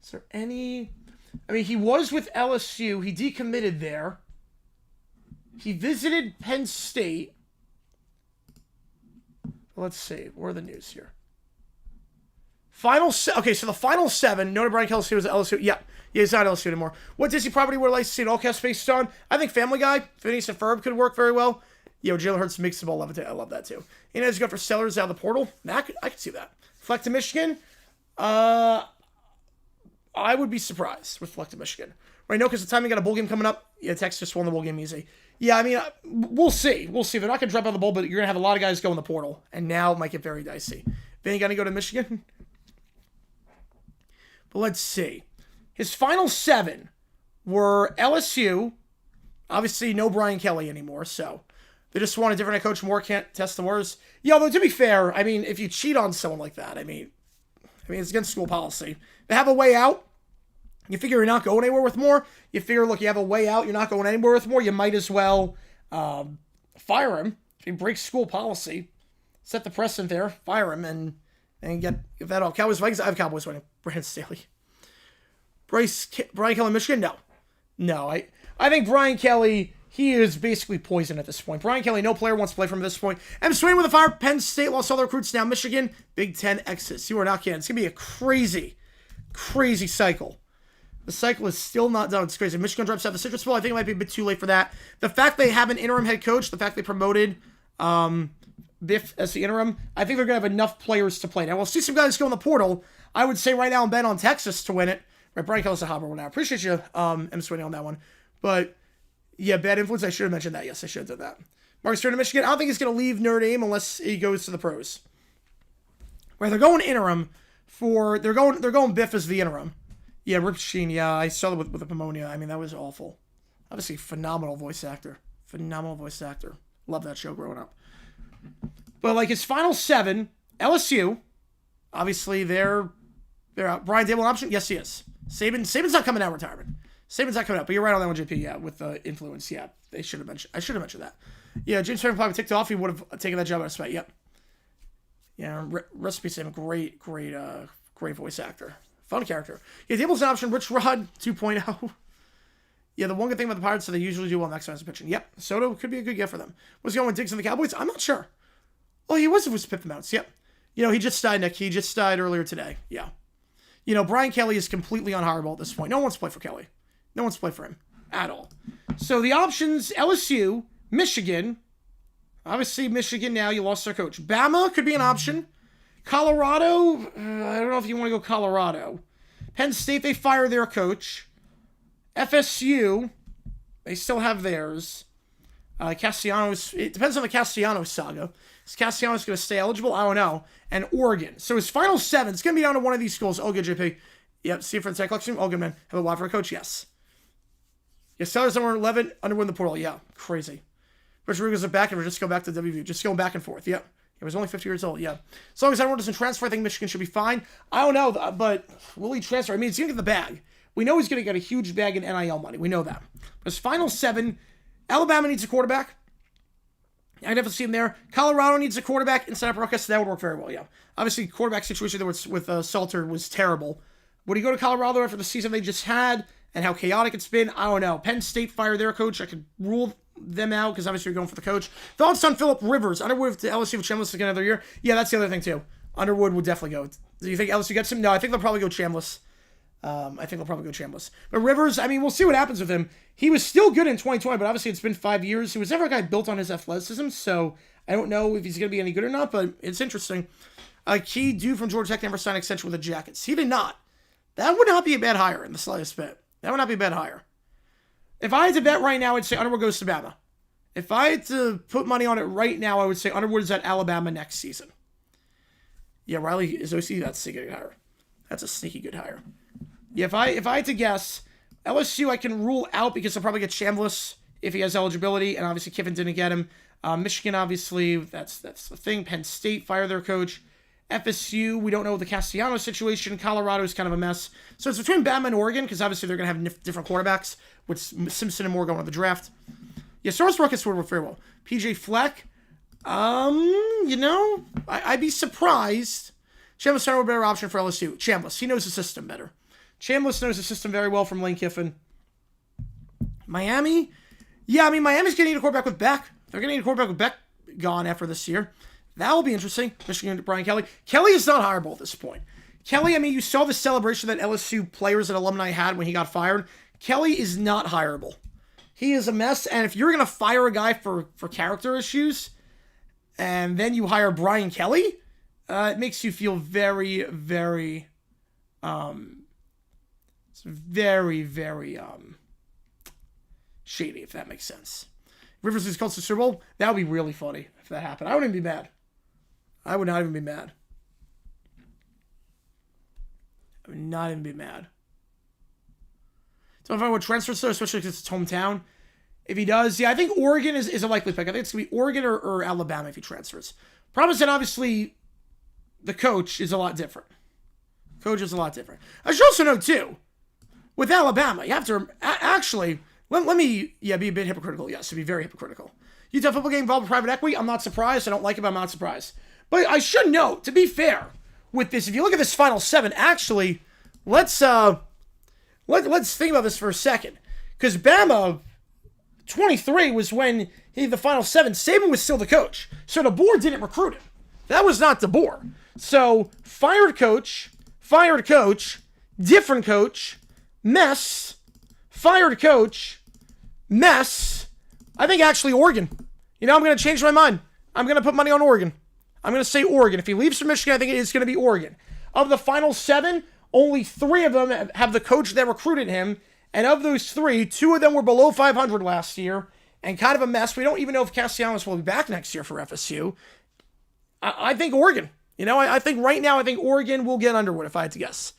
Is there any... I mean, he was with LSU. He decommitted there. He visited Penn State. Let's see. Where are the news here? Okay, so the final 7. Noted Brian Kelly was at LSU. Yeah, he's not at LSU anymore. What Disney property would I like to see an all-cast based on? I think Family Guy, Phineas and Ferb could work very well. Yo, Jalen Hurts makes the ball levitate. I love that too. And as you go for Sellers out of the portal, I could see that. Fleck to Michigan. I would be surprised with Fleck to Michigan. Right now, because the time you got a bowl game coming up, yeah, Texas won the bowl game easy. Yeah, I mean, we'll see. We'll see. They're not going to drop out of the bowl, but you're going to have a lot of guys go in the portal. And now it might get very dicey. Then you got to go to Michigan. But let's see. His final 7 were LSU. Obviously, no Brian Kelly anymore, so they just want a different head coach. More can't test the words. Yeah, although to be fair, I mean, if you cheat on someone like that, I mean, it's against school policy. They have a way out. You figure you're not going anywhere with more. You figure, look, you have a way out. You're not going anywhere with more. You might as well fire him. If he breaks school policy, set the precedent there, fire him, and get that off. Cowboys Vikings. I have Cowboys winning. Brandon Staley. Brian Kelly, Michigan? No. I think Brian Kelly, he is basically poison at this point. Brian Kelly, no player wants to play from this point. M. Swain with a fire. Penn State lost all the recruits. Now Michigan, Big Ten exits. You are not kidding. It's going to be a crazy, crazy cycle. The cycle is still not done. It's crazy. Michigan drops out the Citrus Bowl. I think it might be a bit too late for that. The fact they have an interim head coach, the fact they promoted Biff as the interim, I think they're going to have enough players to play. Now, we'll see some guys go in the portal. I would say right now I'm betting on Texas to win it. Right, Brian Kelly's a hobber one now. Appreciate you, M. Sweeney, on that one. But, yeah, bad influence. I should have mentioned that. Yes, I should have done that. Marcus Stern to Michigan. I don't think he's going to leave Notre Dame unless he goes to the pros. Where they're going interim they're going Biff as the interim. Yeah, Rip Sheen. Yeah, I saw that with the pneumonia. I mean, that was awful. Obviously, phenomenal voice actor. Phenomenal voice actor. Love that show growing up. But like his final 7, LSU. Obviously, they're out. Brian Dable option. Yes, he is. Saban's not coming out of retirement. Saban's not coming out. But you're right on that one, JP. Yeah, with the influence. Yeah, I should have mentioned that. Yeah, James Franklin probably ticked off. He would have taken that job out of spite. Yep. Yeah, recipe Sam, great voice actor. Fun character. Yeah, Dable's an option. Rich Rod 2.0. Yeah, the one good thing about the Pirates is they usually do well maximize pitching. Yep, Soto could be a good gift for them. What's going with Diggs and the Cowboys? I'm not sure. Oh, he was with Pip the Mounts. Yep. You know, he just died, Nick. He just died earlier today. Yeah. You know, Brian Kelly is completely unhireable at this point. No one wants to play for Kelly. No one wants to play for him at all. So the options, LSU, Michigan. Obviously, Michigan now, you lost their coach. Bama could be an option. Colorado, I don't know if you want to go Colorado. Penn State, they fire their coach. FSU, they still have theirs. Castellanos, it depends on the Castellanos saga. Is Castellanos going to stay eligible? I don't know. And Oregon. So his final 7, it's going to be down to one of these schools. Oh, good, JP. Yep, see you for the tech collection. Oh, good, man. Have a wide for a coach? Yes. Yes, sellers number 11, Underwood in the portal. Yeah, crazy. Rich Rodriguez is back, and we're just going back to WV. Just going back and forth. Yep. He was only 50 years old. Yeah. As long as everyone doesn't transfer, I think Michigan should be fine. I don't know, but will he transfer? I mean, he's going to get the bag. We know he's going to get a huge bag in NIL money. We know that. But his final 7, Alabama needs a quarterback. I definitely see him there. Colorado needs a quarterback inside of Ruckus. That would work very well, yeah. Obviously, quarterback situation there with Salter was terrible. Would he go to Colorado after the season they just had and how chaotic it's been? I don't know. Penn State fired their coach. I could rule them out because obviously you're going for the coach. Thoughts on Phillip Rivers? Underwood to LSU with Chambliss again another year? Yeah, that's the other thing too. Underwood would definitely go. Do you think LSU gets him? No, I think they'll probably go Chambliss. But Rivers, I mean, we'll see what happens with him. He was still good in 2020, but obviously it's been 5 years. He was never a guy built on his athleticism, so I don't know if he's going to be any good or not, but it's interesting. A key dude from Georgia Tech never signed an extension with the Jackets. He did not. That would not be a bad hire in the slightest bit. That would not be a bad hire. If I had to bet right now, I'd say Underwood goes to Bama. If I had to put money on it right now, I would say Underwood is at Alabama next season. Yeah, Riley is OC. That's a good hire. That's a sneaky good hire. Yeah, if I had to guess, LSU I can rule out because they'll probably get Chambliss if he has eligibility, and obviously Kiffin didn't get him. Michigan, obviously, that's the thing. Penn State, fire their coach. FSU, we don't know the Castellanos situation. Colorado is kind of a mess. So it's between Bama and Oregon, because obviously they're going to have different quarterbacks, with Simpson and Moore going to the draft. Yeah, Soros Ruckus would work very well. PJ Fleck, you know, I'd be surprised. Chambliss would be a better option for LSU. Chambliss, he knows the system better. Chambliss knows the system very well from Lane Kiffin. Miami? Yeah, I mean, Miami's going to need a quarterback with Beck. They're going to need a quarterback with Beck gone after this year. That will be interesting. Michigan, Brian Kelly. Kelly is not hireable at this point. Kelly, I mean, you saw the celebration that LSU players and alumni had when he got fired. Kelly is not hireable. He is a mess, and if you're going to fire a guy for character issues, and then you hire Brian Kelly, it makes you feel very, very, shady, if that makes sense. Rivers loses Colts to Super Bowl, that would be really funny if that happened. I wouldn't even be mad. I would not even be mad. I would not even be mad. Don't know if I would transfer though, especially because it's his hometown. If he does, yeah, I think Oregon is a likely pick. I think it's going to be Oregon or Alabama if he transfers. Problem is that obviously the coach is a lot different. Coach is a lot different. I should also know too, with Alabama, you have to actually let me be a bit hypocritical. Yes, to be very hypocritical. Utah football game involved with private equity. I'm not surprised. I don't like it, but I'm not surprised. But I should note, to be fair, with this, if you look at this final 7, actually, let's think about this for a second, because Bama 23 was when he had the final 7. Saban was still the coach, so DeBoer didn't recruit him. That was not DeBoer. So fired coach, different coach, mess, fired coach, mess. I think actually Oregon. You know, I'm going to change my mind. I'm going to put money on Oregon. I'm going to say Oregon. If he leaves for Michigan, I think it's going to be Oregon. Of the final 7, only 3 of them have the coach that recruited him. And of those 3, 2 of them were below 500 last year. and kind of a mess. We don't even know if Castellanos will be back next year for FSU. I think Oregon. You know, I think right now, I think Oregon will get Underwood, if I had to guess.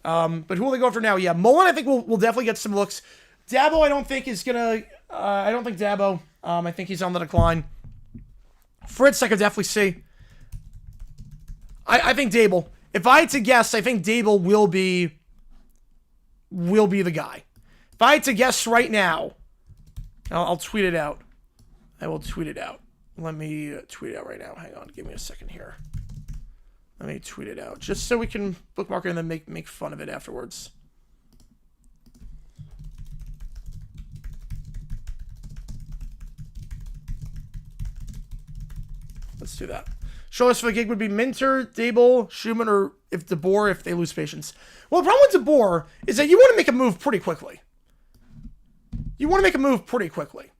But who will they go for now? Yeah, Mullen, I think will definitely get some looks. Dabo, I don't think is going to... I don't think Dabo. I think he's on the decline. Fritz, I could definitely see. I think Dable. If I had to guess, I think Dable will be the guy. If I had to guess right now, I'll tweet it out. I will tweet it out. Let me tweet it out right now. Hang on, give me a second here. Let me tweet it out, just so we can bookmark it and then make fun of it afterwards. Let's do that. Shortlist for the gig would be Minter, Dable, Schumann, or if DeBoer, if they lose patience. Well, the problem with DeBoer is that you want to make a move pretty quickly. You want to make a move pretty quickly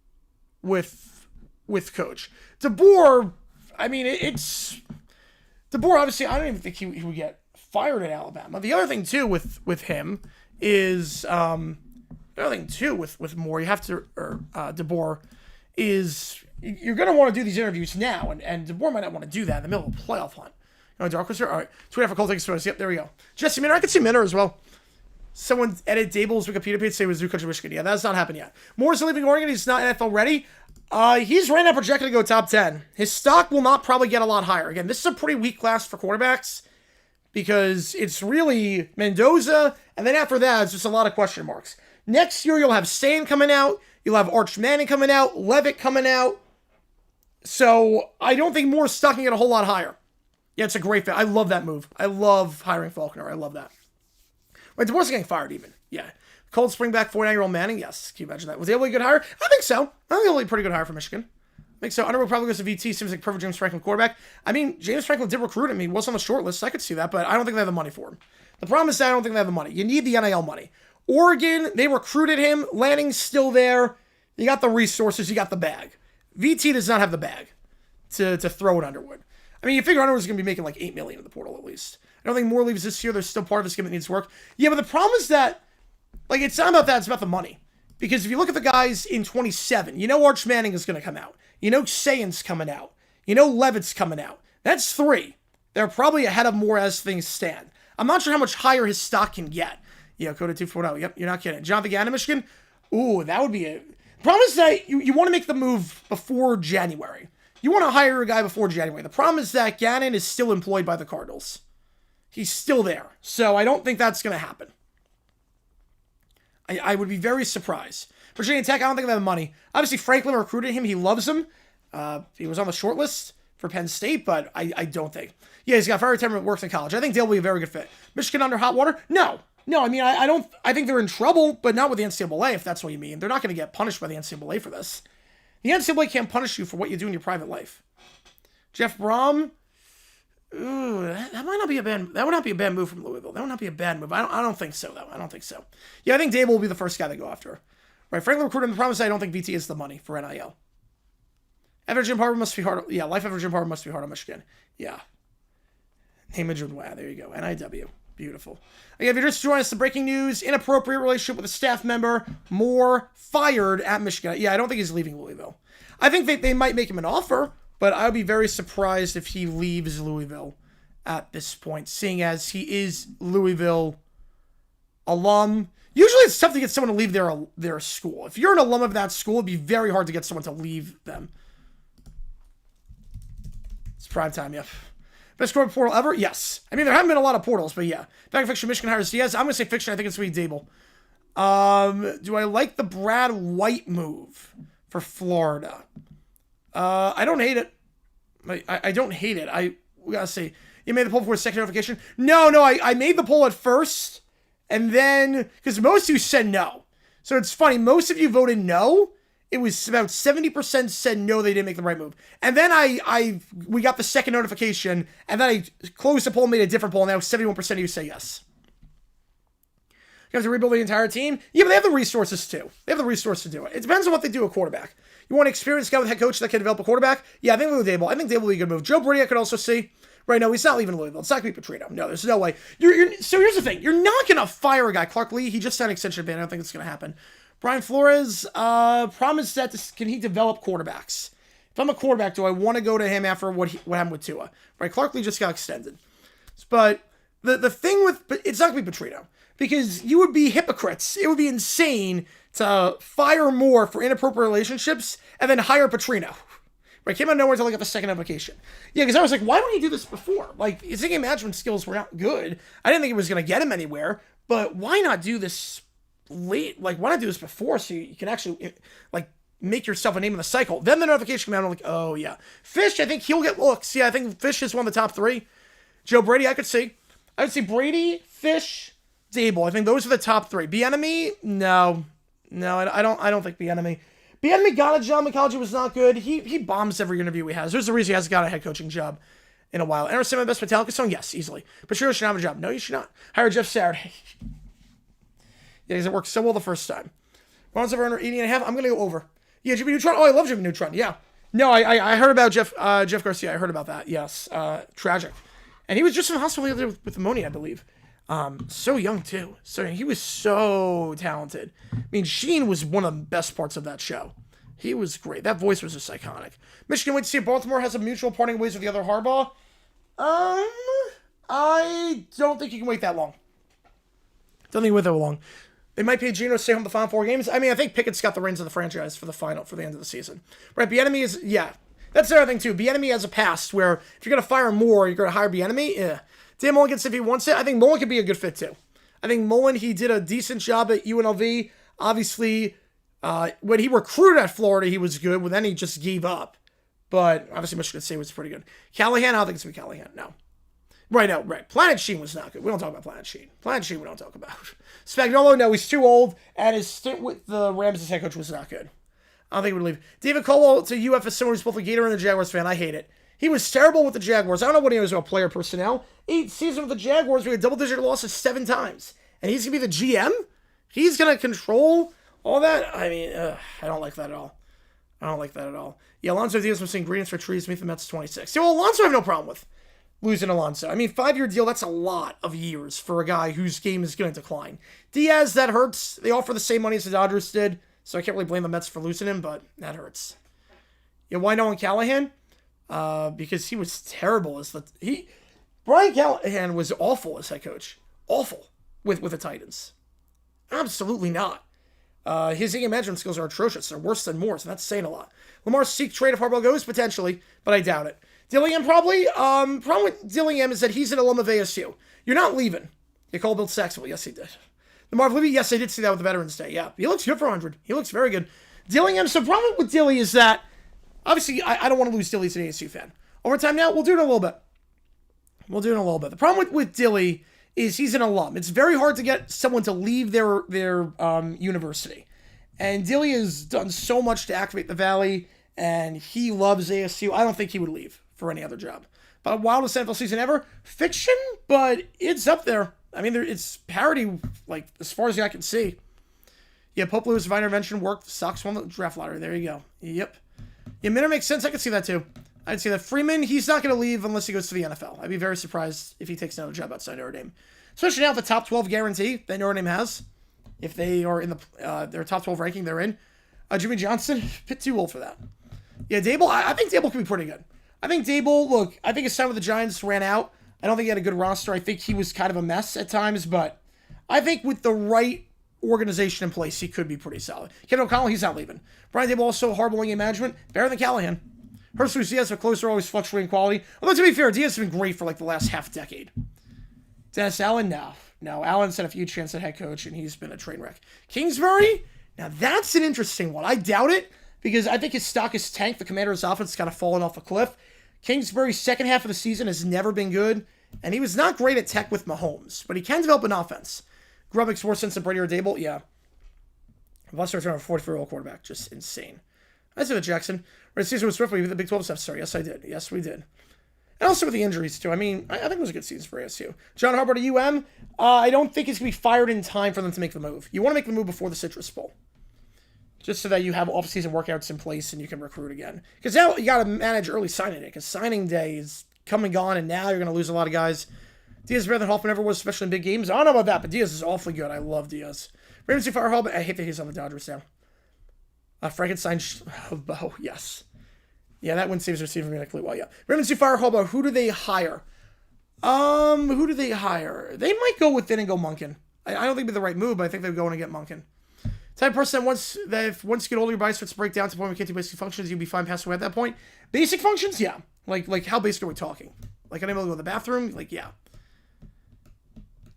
with Coach. DeBoer, I mean, it's... DeBoer, obviously, I don't even think he would get fired at Alabama. The other thing, too, with him is... the other thing, too, with Moore, you have to... Or DeBoer, is... You're going to want to do these interviews now, and DeBoer might not want to do that in the middle of a playoff hunt. You know, Dark Wizard? All right. Tweet out for Cold Takes. Yep, there we go. Jesse Minter, I could see Minter as well. Someone edit Dable's Wikipedia page, say it was Zoo Country, Michigan. Yeah, that's not happened yet. Moore's leaving Oregon. He's not NFL ready. He's right now projected to go top 10. His stock will not probably get a lot higher. Again, this is a pretty weak class for quarterbacks because it's really Mendoza, and then after that, it's just a lot of question marks. Next year, you'll have Sane coming out. You'll have Arch Manning coming out. Levitt coming out. So I don't think Moore's stock can get a whole lot higher. Yeah, it's a great fit. I love that move. I love hiring Faulkner. I love that. Wait, DeBoer's getting fired even. Yeah. Cold spring back 49-year-old Manning. Yes. Can you imagine that? Was he able to get a good hire? I think so. I think he'll be a pretty good hire for Michigan. I think so. Underwood probably goes to VT. Seems like perfect James Franklin quarterback. I mean, James Franklin did recruit him. He was on the short list. I could see that, but I don't think they have the money for him. The problem is that I don't think they have the money. You need the NIL money. Oregon, they recruited him. Lanning's still there. You got the resources. You got the bag. VT does not have the bag to throw at Underwood. I mean, you figure Underwood's going to be making like $8 million in the portal at least. I don't think Moore leaves this year. There's still part of his scheme that needs work. Yeah, but the problem is that, like, it's not about that. It's about the money. Because if you look at the guys in 27, you know Arch Manning is going to come out. You know Sayan's coming out. You know Levitt's coming out. That's 3. They're probably ahead of Moore as things stand. I'm not sure how much higher his stock can get. Yeah, Coda 240. Yep, you're not kidding. Jonathan Gannon, Michigan? Ooh, that would be a... The problem is that you want to make the move before January. You want to hire a guy before January. The problem is that Gannon is still employed by the Cardinals. He's still there. So I don't think that's going to happen. I would be very surprised. Virginia Tech, I don't think they have the money. Obviously, Franklin recruited him. He loves him. He was on the short list for Penn State, but I don't think. Yeah, he's got fire retirement, works in college. I think Dale will be a very good fit. Michigan under hot water? No. No, I mean, I don't. I think they're in trouble, but not with the NCAA, if that's what you mean. They're not going to get punished by the NCAA for this. The NCAA can't punish you for what you do in your private life. Jeff Brom, ooh, that might not be a bad. That would not be a bad move from Louisville. That would not be a bad move. I don't think so, though. I don't think so. Yeah, I think Dable will be the first guy they go after. Right, Franklin recruited him. The problem is I don't think VT is the money for NIL. Average Jim Harbaugh must be hard. Yeah, life average Jim Harbaugh must be hard on Michigan. Yeah. Image of wow. There you go. NIW. Beautiful. Again, if you're just joining us, the breaking news: inappropriate relationship with a staff member. Moore fired at Michigan. Yeah, I don't think he's leaving Louisville. I think they might make him an offer, but I would be very surprised if he leaves Louisville at this point, seeing as he is Louisville alum. Usually it's tough to get someone to leave their school. If you're an alum of that school, it'd be very hard to get someone to leave them. It's prime time, yeah. Best score portal ever? Yes. I mean, there haven't been a lot of portals, but yeah. Back in fiction, Michigan hires Diaz. I'm going to say fiction. I think it's going to be Dable. Do I like the Brad White move for Florida? I don't hate it. I don't hate it. We got to see. You made the poll before a second notification? No, I made the poll at first, and then, because most of you said no. So it's funny. Most of you voted no. It was about 70% said no, they didn't make the right move. And then we got the second notification, and then I closed the poll and made a different poll, and now 71% of you say yes. You have to rebuild the entire team? Yeah, but they have the resources too. They have the resources to do it. It depends on what they do at quarterback. You want an experienced guy with a head coach that can develop a quarterback? Yeah, I think with Dable. I think Dable will be a good move. Joe Brady I could also see. Right, no, he's not leaving Louisville. It's not going to be Petrino. No, there's no way. So here's the thing. You're not going to fire a guy. Clark Lee, he just signed an extension ban. I don't think it's going to happen. Brian Flores, problem is that can he develop quarterbacks? If I'm a quarterback, do I want to go to him after what happened with Tua? Right, Clarkley just got extended. But the thing with, it's not going to be Petrino. Because you would be hypocrites. It would be insane to fire Moore for inappropriate relationships and then hire Petrino. Right, came out of nowhere until like the second application. Yeah, because I was like, why didn't he do this before? Like, his game management skills were not good. I didn't think it was going to get him anywhere. But why not do this late? Like, why not do this before so you can actually, like, make yourself a name in the cycle? Then the notification came out, and I'm like, oh, yeah. Fish, I think he'll get looks. Yeah, I think Fish is one of the top 3. Joe Brady, I could see. I would see Brady, Fish, Dable. I think those are the top 3. Bieniemy, no, I don't think Bieniemy. Bieniemy got a job in college. It was not good. He bombs every interview he has. There's a reason he hasn't got a head coaching job in a while. Anderson, my best Metallica song, yes, easily. But sure, should have a job. No, you should not. Hire Jeff Saturday. Yeah, because it worked so well the first time. Rounds over under 80.5. I'm gonna go over. Yeah, Jimmy Neutron. Oh, I love Jimmy Neutron. Yeah. No, I heard about Jeff Garcia. I heard about that. Yes. Tragic. And he was just in the hospital the other day with pneumonia, I believe. So young too. So he was so talented. I mean, Sheen was one of the best parts of that show. He was great. That voice was just iconic. Michigan, wait to see if Baltimore has a mutual parting ways with the other Harbaugh. I don't think you can wait that long. Don't think you can wait that long. They might pay Geno to stay home the final 4 games. I mean, I think Pickett's got the reins of the franchise for the end of the season. Right, Bieniemy is, yeah. That's the other thing, too. Bieniemy has a past where if you're going to fire Moore, you're going to hire Bieniemy. Yeah. Dan Mullen gets if he wants it. I think Mullen could be a good fit, too. I think Mullen, he did a decent job at UNLV. Obviously, when he recruited at Florida, he was good. Well, then he just gave up. But obviously, Michigan State was pretty good. Callahan, I don't think it's going to be Callahan. No. Right. Planet Sheen was not good. We don't talk about Planet Sheen. Planet Sheen we don't talk about. Spagnuolo, no, he's too old. And his stint with the Rams as head coach was not good. I don't think he would leave. David Colwell to UF as someone who's both a Gator and a Jaguars fan. I hate it. He was terrible with the Jaguars. I don't know what he knows about player personnel. 8 seasons with the Jaguars, we had double-digit losses 7 times. And he's going to be the GM? He's going to control all that? I mean, I don't like that at all. Yeah, Alonso Diaz was seeing ingredients for trees. Meet the Mets 26. Yeah, well, Alonso I have no problem with losing Alonso. I mean, 5-year deal, that's a lot of years for a guy whose game is going to decline. Diaz, that hurts. They offer the same money as the Dodgers did, so I can't really blame the Mets for losing him, but that hurts. Yeah, why no on Callahan? Because he was terrible as Brian Callahan was awful as head coach. Awful with the Titans. Absolutely not. His game management skills are atrocious. They're worse than Moore's, and that's saying a lot. Lamar's seek trade if Harbaugh goes, potentially, but I doubt it. Dillingham probably. Problem with Dillingham is that he's an alum of ASU. You're not leaving. You called Bill Saxville. Yes, he did. The Marv Levy, yes, I did see that with the Veterans Day. Yeah, he looks good for 100. He looks very good. Dillingham, so the problem with Dilly is that, obviously, I don't want to lose Dilly as an ASU fan. Overtime now, we'll do it in a little bit. The problem with Dilly is he's an alum. It's very hard to get someone to leave their university. And Dilly has done so much to activate the Valley, and he loves ASU. I don't think he would leave for any other job. But wildest NFL season ever? Fiction, but it's up there. I mean, it's parody, like, as far as I can see. Yeah, Pope Lewis divine intervention worked. Sox won the draft lottery. There you go. Yep. Yeah, Minner makes sense. I could see that, too. I'd say that Freeman, he's not going to leave unless he goes to the NFL. I'd be very surprised if he takes another job outside Notre Dame. Especially now with the top 12 guarantee that Notre Dame has. If they are in their top 12 ranking, they're in. Jimmy Johnson, a bit too old for that. Yeah, Dable, I think Dable could be pretty good. I think his time with the Giants ran out. I don't think he had a good roster. I think he was kind of a mess at times, but I think with the right organization in place, he could be pretty solid. Ken O'Connell, he's not leaving. Brian Dable also horrible in management, better than Callahan. Hurst Diaz are closer, always fluctuating quality. Although to be fair, Diaz has been great for like the last half decade. Dennis Allen, no. Allen's had a few chances at head coach, and he's been a train wreck. Kingsbury, now that's an interesting one. I doubt it because I think his stock is tanked. The Commanders' offense has kind of fallen off a cliff. Kingsbury's second half of the season has never been good, and he was not great at tech with Mahomes, but he can develop an offense. Grubb makes more sense than Brady or Dable, yeah. Buster returned a 44-year-old quarterback, just insane. I said it, Jackson. Right, season was swiftly with the Big 12 stuff. Sorry, yes, I did. Yes, we did. And also with the injuries, too. I mean, I think it was a good season for ASU. John Harbaugh to UM, I don't think it's going to be fired in time for them to make the move. You want to make the move before the Citrus Bowl. Just so that you have off-season workouts in place and you can recruit again. Because now you got to manage early signing day. Because signing day is come and gone, and now you're going to lose a lot of guys. Diaz is better than Hoffman ever was, especially in big games. I don't know about that, but Diaz is awfully good. I love Diaz. Raymond Firehall, but I hate that he's on the Dodgers now. Frankenstein, oh, yes. Yeah, that one saves receiver me like well, yeah. Raymond Firehall, but who do they hire? Who do they hire? They might go within and go Munkin. I don't think it'd be the right move, but I think they're going to get Munkin. Type of person once you get older, your body starts to break down to the point where you can't do basic functions, you'll be fine passing away at that point. Basic functions, yeah. Like how basic are we talking? Like I'm able to go to the bathroom? Like, yeah.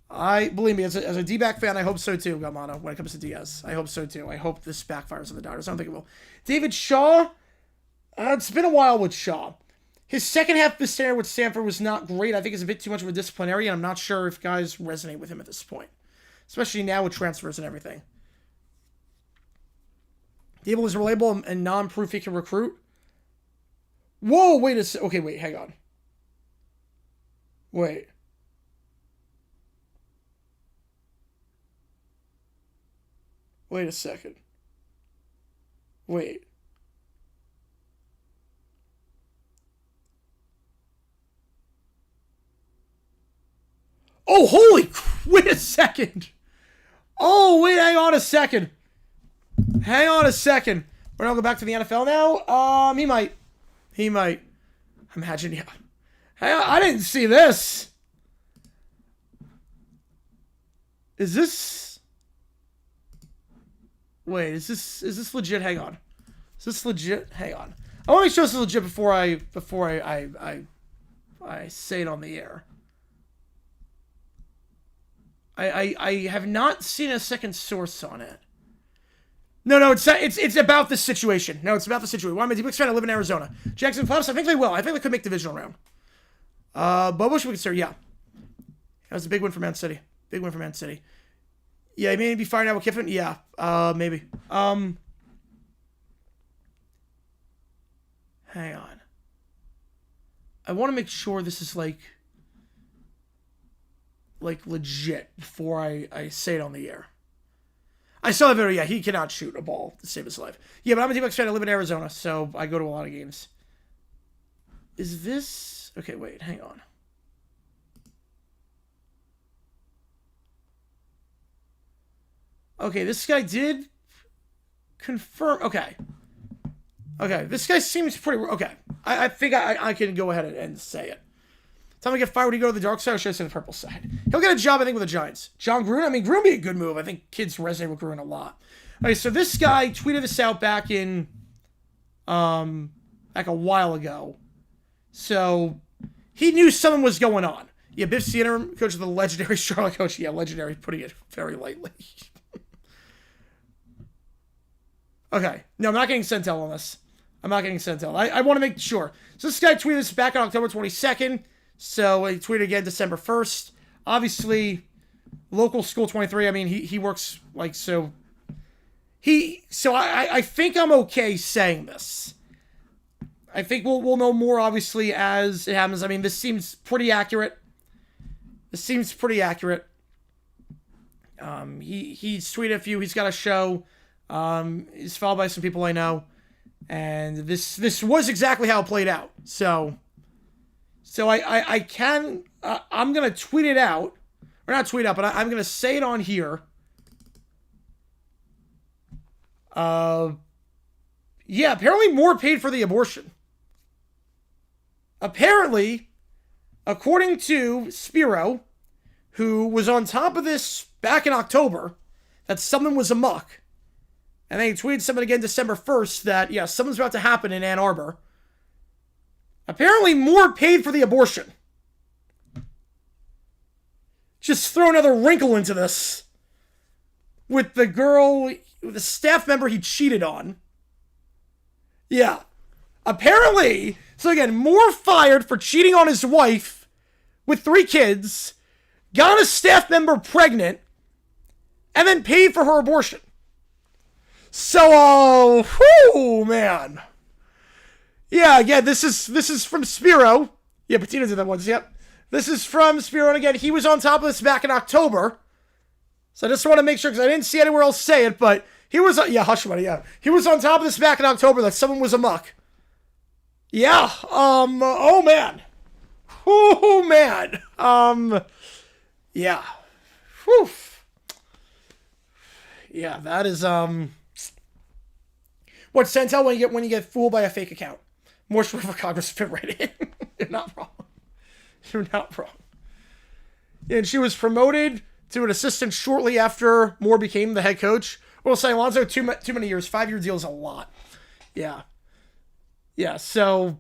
Believe me, as a D-back fan, I hope so too, Gamano, when it comes to Diaz. I hope so too. I hope this backfires on the Dodgers. I don't think it will. David Shaw, it's been a while with Shaw. His second half of the standard with Stanford was not great. I think it's a bit too much of a disciplinary, and I'm not sure if guys resonate with him at this point. Especially now with transfers and everything. Dable is reliable and non-proof he can recruit. Whoa, wait a second. Okay, wait, hang on. Wait. Wait a second. Wait. Oh, holy... Wait a second. Oh, wait, hang on a second. Hang on a second. We're going to go back to the NFL now. He might. He might. Imagine, yeah. Hey, I didn't see this. Is this... Wait, is this legit? Hang on. Is this legit? Hang on. I want to make sure this is legit before I say it on the air. I have not seen a second source on it. No, it's about the situation. No, it's about the situation. Well, I'm a D-Bix fan. I live in Arizona. Jackson Pops, I think they will. I think they could make divisional round. Bobo should we consider, yeah. That was a big win for Man City. Big win for Man City. Yeah, maybe be fired out with Kiffin? Yeah, maybe. Hang on. I want to make sure this is like legit before I say it on the air. I saw a video, yeah, he cannot shoot a ball to save his life. Yeah, but I'm a D-Bix fan. I live in Arizona, so I go to a lot of games. Is this... Okay, wait, hang on. Okay, this guy did confirm... Okay. Okay, this guy seems pretty... Okay, I think I can go ahead and say it. Time to get fired when you go to the dark side, or should I say the purple side? He'll get a job, I think, with the Giants. John Gruden? I mean, Gruden would be a good move. I think kids resonate with Gruden a lot. Okay, so this guy tweeted this out back in... like a while ago. So, he knew something was going on. Yeah, Biff's the interim coach of the legendary Charlotte coach. Yeah, legendary, putting it very lightly. Okay. No, I'm not getting Centel on this. I'm not getting Centel. I want to make sure. So this guy tweeted this back on October 22nd. So he tweeted again December 1st. Obviously, local school 23. I mean, he works like so. So I think I'm okay saying this. I think we'll know more obviously as it happens. I mean, this seems pretty accurate. He's tweeted a few. He's got a show. He's followed by some people I know, and this was exactly how it played out. So I'm gonna tweet it out, or not tweet out, but I'm gonna say it on here. Yeah, apparently more paid for the abortion. Apparently, according to Spiro, who was on top of this back in October, that something was amok. And then he tweeted something again December 1st that, yeah, something's about to happen in Ann Arbor. Apparently more paid for the abortion. Just throw another wrinkle into this. With the girl, with the staff member he cheated on. Yeah. Apparently, so again, more fired for cheating on his wife with 3 kids, got a staff member pregnant, and then paid for her abortion. So, whew, man. Yeah, again, this is from Spiro. Yeah, Patino did that once, yep. This is from Spiro, and again, he was on top of this back in October. So I just want to make sure, because I didn't see anywhere else say it, but he was, yeah, hush money, yeah. He was on top of this back in October that someone was amok. Yeah, oh man. Oh man. Yeah. Whew. Yeah, that is what Sentel when you get fooled by a fake account. More support for Congress fit right in. You're not wrong. You're not wrong. And she was promoted to an assistant shortly after Moore became the head coach. We'll say Alonso, too many years. 5-year deal is a lot. Yeah. Yeah, so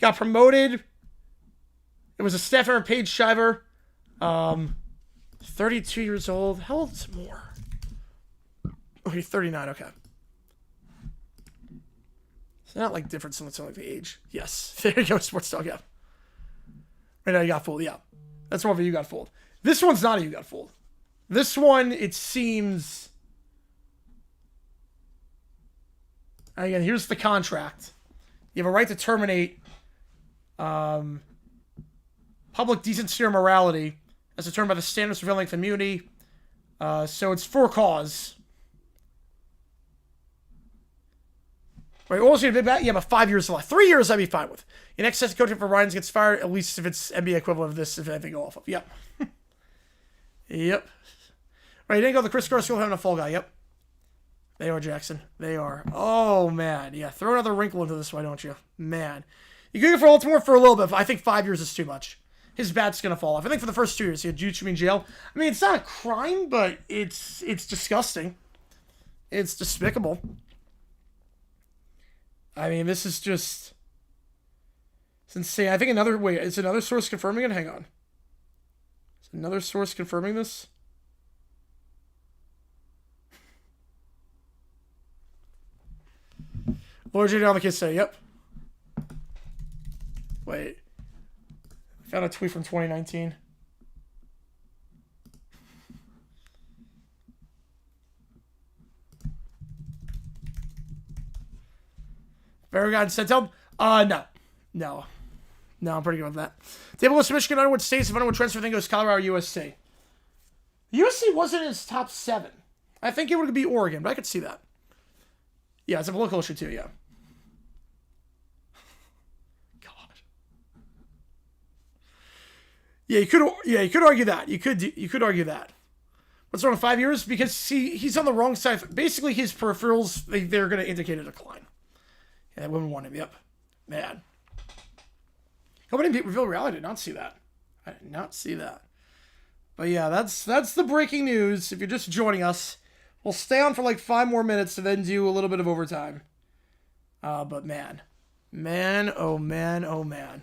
got promoted. It was a staff member, Paige Shiver. 32 years old. How old is Moore? Oh, he's 39. Okay. It's not like difference in like the age. Yes. There you go, Sports Dog. Yeah. Right now you got fooled. Yeah. That's more of a you got fooled. This one's not a you got fooled. This one, it seems. Again, here's the contract. You have a right to terminate public decency or morality as determined by the standards prevailing in the community. So it's for cause. Right, also, you have a 5 years left. 3 years I'd be fine with. Your next assistant coach for Ryans gets fired, at least if it's NBA equivalent of this, if anything go off of. Yep. Yep. Right, you didn't go the Chris Garcia having a fall guy. Yep. They are, Jackson. They are. Oh, man. Yeah, throw another wrinkle into this, why don't you? Man. You could go for Baltimore for a little bit, but I think 5 years is too much. His bat's going to fall off. I think for the first 2 years, he had Juice in jail. I mean, it's not a crime, but it's disgusting. It's despicable. I mean, this is just... It's insane. I think is another source confirming it? Hang on. Is another source confirming this? Lord J. Down the kids say, yep. Wait. I found a tweet from 2019. Paragon Sentel? No. No. No, I'm pretty good with that. Table goes to Michigan, Underwood States. If Underwood transfer thing goes Colorado, USC. USC wasn't in his top 7. I think it would be Oregon, but I could see that. Yeah, it's a political issue too, yeah. God. Yeah, you could argue that. You could argue that. What's wrong with 5 years? Because he's on the wrong side. Basically, his peripherals, they're going to indicate a decline. Yeah, that women want him. Yep. Man. How many people reveal reality? I did not see that. I did not see that. But yeah, that's the breaking news. If you're just joining us, we'll stay on for like 5 more minutes to then do a little bit of overtime. But man. Man, oh man, oh man.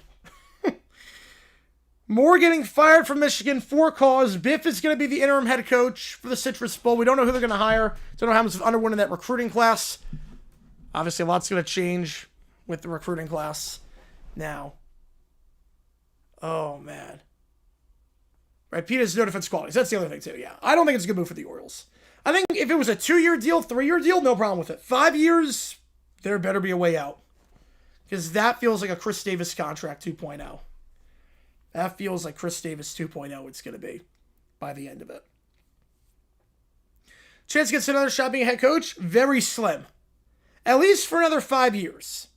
Moore getting fired from Michigan for cause. Biff is going to be the interim head coach for the Citrus Bowl. We don't know who they're going to hire. Don't know how much with Underwood in that recruiting class. Obviously, a lot's going to change with the recruiting class now. Oh, man. Right, Pete has no defense qualities. That's the other thing, too, yeah. I don't think it's a good move for the Orioles. I think if it was a 2-year deal, 3-year deal, no problem with it. 5 years, there better be a way out. Because that feels like a Chris Davis contract 2.0. That feels like Chris Davis 2.0 it's going to be by the end of it. Chance gets another shot being a head coach? Very slim. At least for another 5 years.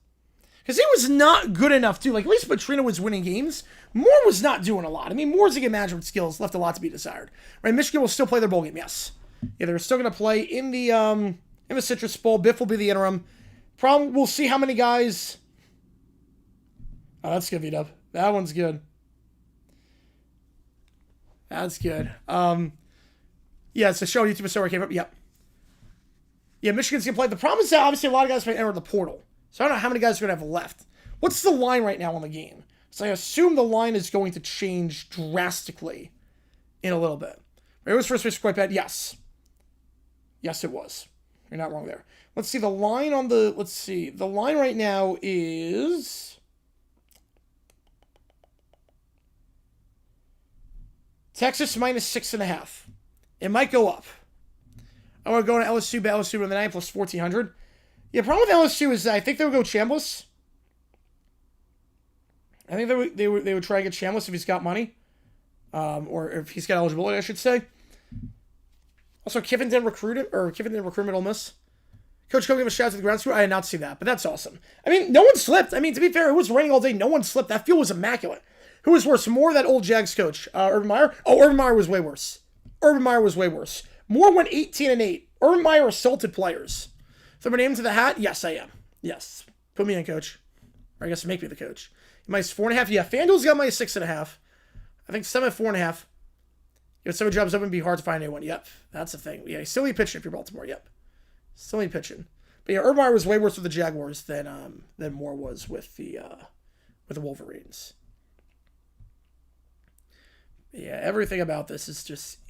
Because he was not good enough, too. Like, at least Petrino was winning games. Moore was not doing a lot. I mean, Moore's game management skills left a lot to be desired. Right, Michigan will still play their bowl game, yes. Yeah, they're still going to play in the Citrus Bowl. Biff will be the interim. We'll see how many guys... Oh, that's good, V-Dub. That one's good. That's good. Yeah, it's a show YouTube story came up. Yep. Yeah, Michigan's going to play. The problem is that obviously a lot of guys might enter the portal. So I don't know how many guys are going to have left. What's the line right now on the game? So I assume the line is going to change drastically in a little bit. It was first pitch quite bad. Yes. Yes, it was. You're not wrong there. Let's see. The line on the... Let's see. The line right now is... Texas minus 6.5. It might go up. I want to go to LSU, but LSU in the 9 plus 1,400. Yeah, problem with LSU is I think they would go Chambliss. I think they would try to get Chambliss if he's got money. Or if he's got eligibility, I should say. Also, Kiffin didn't recruit him, or Kiffin didn't recruit him at Ole Miss. Coach, go give a shout out to the ground school. I did not see that, but that's awesome. I mean, no one slipped. I mean, to be fair, it was raining all day. No one slipped. That field was immaculate. Who was worse? More that old Jags coach, Urban Meyer? Oh, Urban Meyer was way worse. Urban Meyer was way worse. Moore went 18-8. Ermeyer assaulted players. Throw my name to the hat? Yes, I am. Yes. Put me in, coach. Or I guess make me the coach. Minus 4.5. Yeah, FanDuel's got minus 6.5. I think some at 4.5. If someone jobs up, it'd be hard to find anyone. Yep, that's the thing. Yeah, still need pitching if you're Baltimore. Yep, still need pitching. But yeah, Ermeyer was way worse with the Jaguars than Moore was with the Wolverines. Yeah, everything about this is just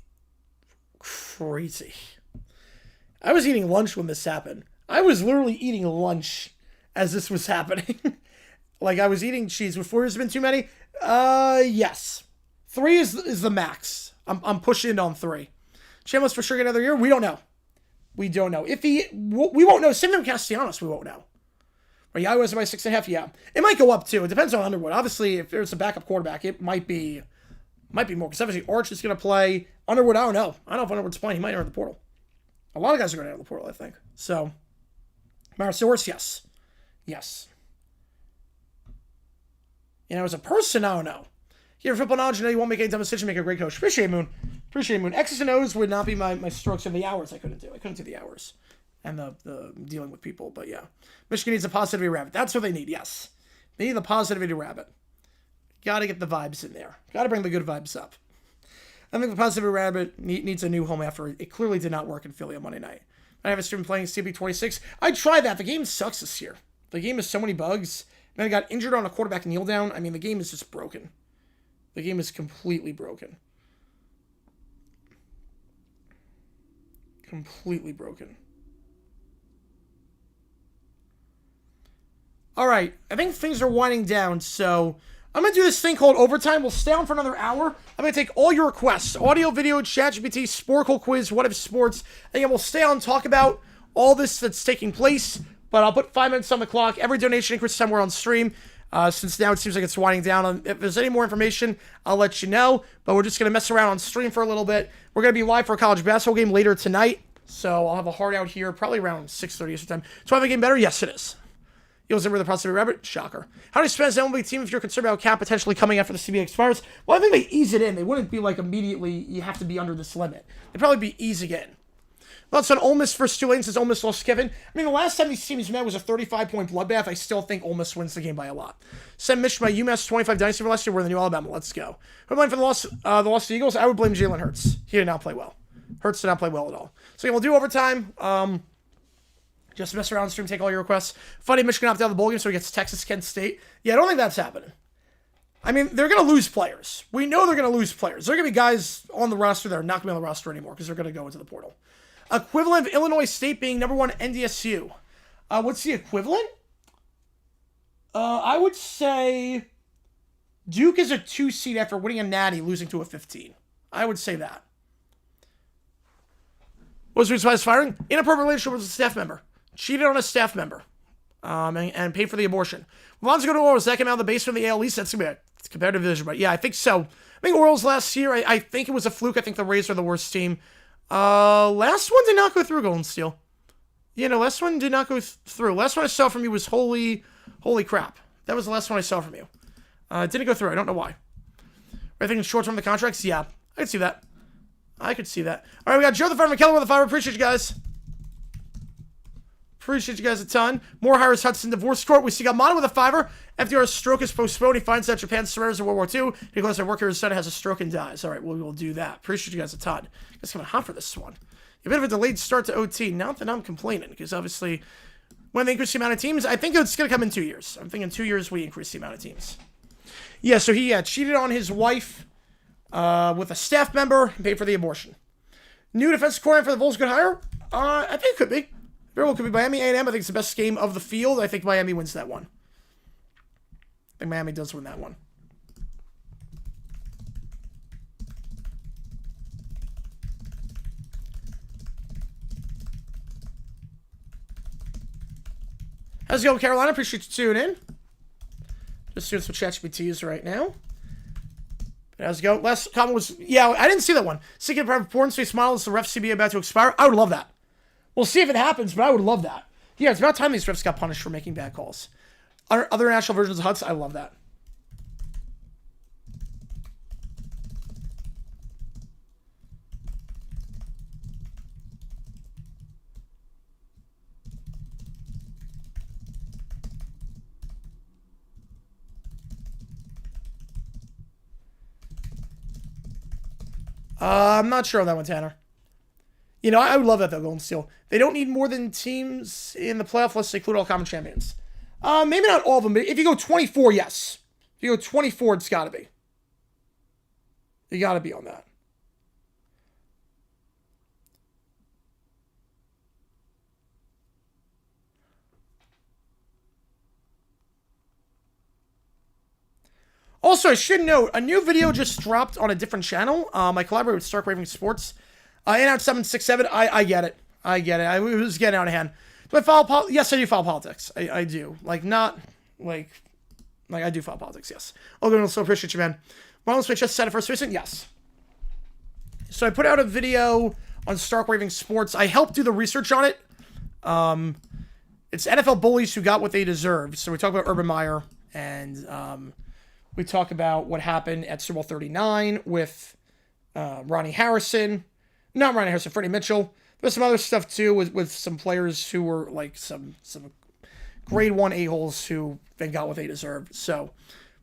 crazy. I was eating lunch when this happened. I was literally eating lunch as this was happening. Like, I was eating cheese. Would 4 years have been too many? Yes. 3 is the max. I'm pushing on 3. Chambliss for sure get another year? We don't know. We don't know. We won't know. Same thing with Castellanos, we won't know. But yeah, I was by 6.5. Yeah. It might go up too. It depends on Underwood. Obviously, if there's a backup quarterback, it might be more. Because obviously Arch is going to play. Underwood, I don't know. I don't know if Underwood's playing. He might enter the portal. A lot of guys are going to enter the portal, I think. So, Marisaurus, yes. Yes. You know, as a person, I don't know. You have football knowledge, you know you won't make any dumb decision, make a great coach. Appreciate it, Moon. Appreciate it, Moon. X's and O's would not be my strokes in the hours I couldn't do. I couldn't do the hours. And the dealing with people, but yeah. Michigan needs a positivity rabbit. That's what they need, yes. They need the positivity rabbit. Gotta get the vibes in there. Gotta bring the good vibes up. I think the positivity rabbit needs a new home after it clearly did not work in Philly on Monday night. I have a stream playing CB26. I tried that. The game sucks this year. The game has so many bugs. Then I got injured on a quarterback kneel down. I mean, the game is just broken. The game is completely broken. Completely broken. All right. I think things are winding down, so I'm going to do this thing called Overtime. We'll stay on for another hour. I'm going to take all your requests. Audio, video, ChatGPT, Sporkle quiz, what if sports. Again, we'll stay on and talk about all this that's taking place, but I'll put 5 minutes on the clock. Every donation increase time we're on stream. Since now it seems like it's winding down. If there's any more information, I'll let you know. But we're just going to mess around on stream for a little bit. We're going to be live for a college basketball game later tonight. So I'll have a hard out here probably around 6:30 Eastern time. So I have a game better? Yes, it is. Eagles in with the positive rabbit? Shocker. How do you spend as an MLB team if you're concerned about cap potentially coming after the CBA expires? Well, I think they ease it in. They wouldn't be like immediately you have to be under this limit. They'd probably be easing in. Thoughts on Ole Miss versus Tulane since Ole Miss lost Kevin? I mean, the last time these teams met was a 35-point bloodbath. I still think Ole Miss wins the game by a lot. Send Mitch my UMass 25 dynasty for last year. We're in the New Alabama. Let's go. Who am I for the loss to the Eagles? I would blame Jalen Hurts. He did not play well. Hurts did not play well at all. So yeah, we'll do overtime. Just mess around, stream, take all your requests. Funny, Michigan opted out of the bowl game, so he gets Texas, Kent State. Yeah, I don't think that's happening. I mean, they're going to lose players. We know they're going to lose players. There are going to be guys on the roster that are not going to be on the roster anymore because they're going to go into the portal. Equivalent of Illinois State being number 1 NDSU. What's the equivalent? I would say Duke is a 2 seed after winning a natty, losing to a 15. I would say that. What was the reason why he's firing? Inappropriate relationship with a staff member. Cheated on a staff member. And paid for the abortion. Lonzo go to Orioles. That came out of the basement of the AL East. That's going to be a competitive division. But yeah, I think so. I think Orioles last year, I think it was a fluke. I think the Rays are the worst team. Last one did not go through, Golden Steel. Yeah, no, last one did not go through. Last one I saw from you was holy crap. That was the last one I saw from you. It didn't go through. I don't know why. I think it's short-term the contracts. Yeah, I could see that. I could see that. All right, we got Joe the Fire McKellar with the fire. Appreciate you guys. Appreciate you guys a ton. More Harris Hudson divorce court. We see Gamada with a $5. FDR's stroke is postponed. He finds out Japan surrenders in World War II. He goes to work here. His son has a stroke and dies. All right, well, we will do that. Appreciate you guys a ton. It's coming hot for this one. A bit of a delayed start to OT. Not that I'm complaining, because obviously, when they increase the amount of teams, I think it's going to come in 2 years. I'm thinking 2 years we increase the amount of teams. Yeah, so he cheated on his wife with a staff member and paid for the abortion. New defensive coordinator for the Bulls good hire? I think it could be. Very well could be Miami A&M. I think it's the best game of the field. I think Miami wins that one. I think Miami does win that one. How's it going, Carolina? Appreciate you tuning in. Just doing some ChatGPTs right now. How's it going? Last comment was, yeah, I didn't see that one. Seeking performance face model is the ref CBA about to expire. I would love that. We'll see if it happens, but I would love that. Yeah, it's about time these refs got punished for making bad calls. Other national versions of Huts, I love that. I'm not sure on that one, Tanner. You know, I would love that, though, Golden Steel. They don't need more than teams in the playoff list to include all common champions. Maybe not all of them, but if you go 24, yes. If you go 24, it's got to be. You got to be on that. Also, I should note, a new video just dropped on a different channel. I collaborate with Stark Raving Sports. In out 767, I get it. I get it. I was getting out of hand. Do I follow yes, I do follow politics. I do. Like, not, like I do follow politics, yes. Oh, I so appreciate you, man. Marlon Switch just said it first recent? Yes. So I put out a video on Stark Raving Sports. I helped do the research on it. It's NFL bullies who got what they deserved. So we talk about Urban Meyer, and we talk about what happened at Super Bowl 39 with Ronnie Harrison. Not Ronnie Harrison, Freddie Mitchell. There's some other stuff, too, with some players who were, like, some grade 1 a-holes who then got what they deserved. So,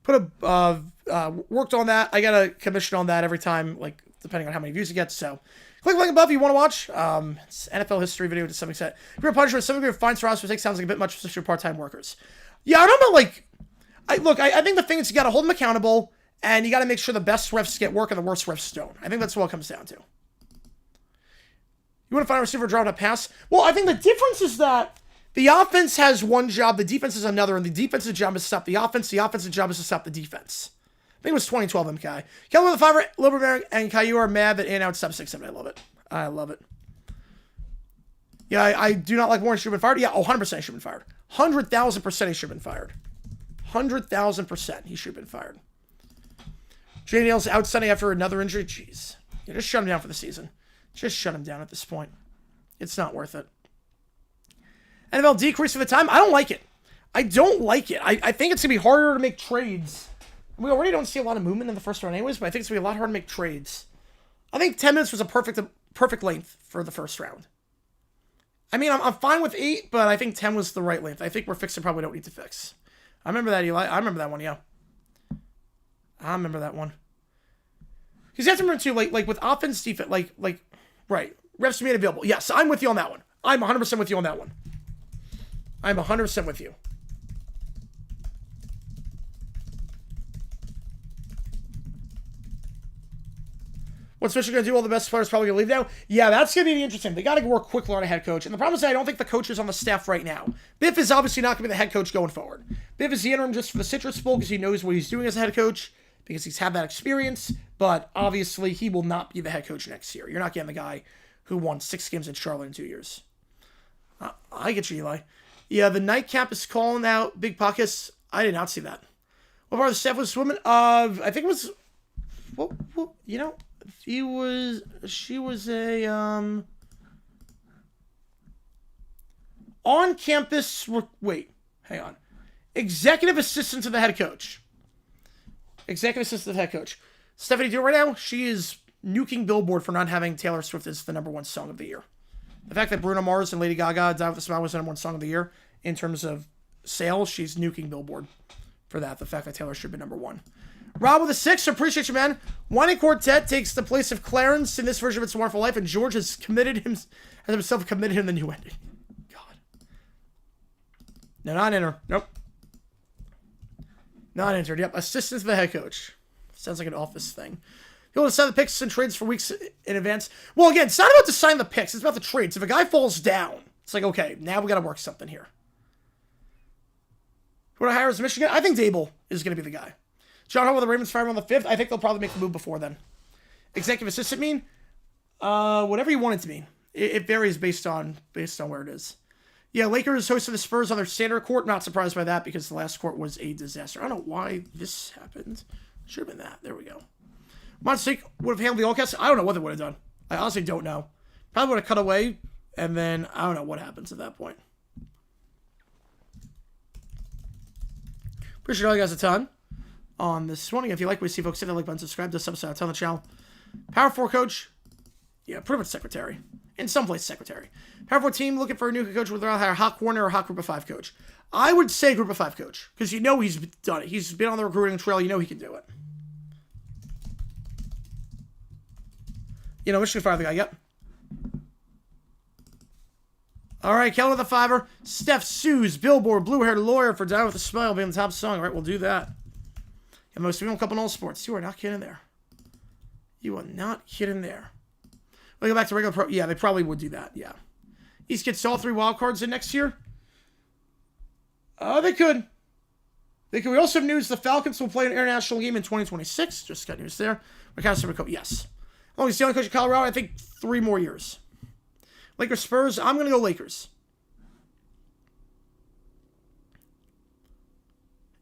worked on that. I got a commission on that every time, like, depending on how many views it gets. So, click the link above if you want to watch. It's NFL history video to some extent. If you're a punishment, some of your fines for mistakes sounds like a bit much, especially for part-time workers. Yeah, I don't know, like, I think the thing is you got to hold them accountable, and you got to make sure the best refs get work and the worst refs don't. I think that's what it comes down to. You want to find a receiver drawing a pass? Well, I think the difference is that the offense has one job, the defense is another, and the defensive job is to stop the offense. The offensive job is to stop the defense. I think it was 2012 MK. Kelly with the fiver, Liberberg, and Caillou are mad that in-out sub 6-7. I love it. I love it. Yeah, I do not like Warren should have been fired. Yeah, 100% he should have been fired. 100,000% he should have been fired. 100,000% he should have been fired. JDL's out Sunday after another injury. Jeez. Yeah, just shut him down for the season. Just shut him down at this point. It's not worth it. NFL decrease for the time. I don't like it. I don't like it. I think it's going to be harder to make trades. We already don't see a lot of movement in the first round anyways, but I think it's going to be a lot harder to make trades. I think 10 minutes was a perfect length for the first round. I mean, I'm fine with 8, but I think 10 was the right length. I think we're fixing probably don't need to fix. I remember that, Eli. I remember that one, yeah. I remember that one. Because you have to remember, too, like with offense, defense, right. Refs made available. Yes, I'm with you on that one. I'm 100% with you on that one. I'm 100% with you. What's Fisher going to do? All the best players probably going to leave now? Yeah, that's going to be interesting. They got to work quickly on a head coach. And the problem is I don't think the coach is on the staff right now. Biff is obviously not going to be the head coach going forward. Biff is the interim just for the Citrus Bowl because he knows what he's doing as a head coach, because he's had that experience. But obviously he will not be the head coach next year. You're not getting the guy who won 6 games in Charlotte in 2 years. I get you, Eli. Yeah, the nightcap is calling out Big Pockets. I did not see that. What part of the staff was swimming? I think it was... Well, you know... She was a, on-campus, wait, hang on. Executive assistant to the head coach. Executive assistant to the head coach. Stephanie Do right now, she is nuking Billboard for not having Taylor Swift as the #1 song of the year. The fact that Bruno Mars and Lady Gaga, Die with a Smile, was the #1 song of the year, in terms of sales, she's nuking Billboard for that. The fact that Taylor should be #1. Rob with a 6, appreciate you, man. Whining Quartet takes the place of Clarence in this version of It's a Wonderful Life, and George has himself committed him the new ending. God. No, not enter. Nope. Not entered. Yep. Assistant to the head coach. Sounds like an office thing. People decide the picks and trades for weeks in advance. Well, again, it's not about deciding the picks. It's about the trades. If a guy falls down, it's like, okay, now we got to work something here. Who do I hire as Michigan? I think Dable is going to be the guy. John Hall with the Ravens firing on the 5th. I think they'll probably make the move before then. Executive assistant mean? Whatever you want it to mean. It varies based on where it is. Yeah, Lakers hosted the Spurs on their standard court. Not surprised by that because the last court was a disaster. I don't know why this happened. Should have been that. There we go. Monster would have handled the all-cast. I don't know what they would have done. I honestly don't know. Probably would have cut away, and then I don't know what happens at that point. Appreciate all you guys a ton on this morning. If you like what you see, folks, hit the like button, subscribe to subscribe, tell the channel. Power 4 coach. Yeah, pretty much secretary. In some place, secretary. Power 4 team looking for a new coach with either a hot corner or a hot group of 5 coach. I would say group of 5 coach, because you know he's done it. He's been on the recruiting trail. You know he can do it. You know, Michigan Fire the guy. Yep. All right, Kelly with the $5. Steph Sue's Billboard blue-haired lawyer for Die with a Smile being the top song. All right, we'll do that. And most female couple in all sports. You are not kidding there. You are not kidding there. We'll go back to regular pro. Yeah, they probably would do that. Yeah. East gets all 3 wild cards in next year. They could. They could. We also have news the Falcons will play an international game in 2026. Just got news there. Yes. Oh, he's the only coach of Colorado. I think 3 more years. Lakers Spurs. I'm going to go Lakers.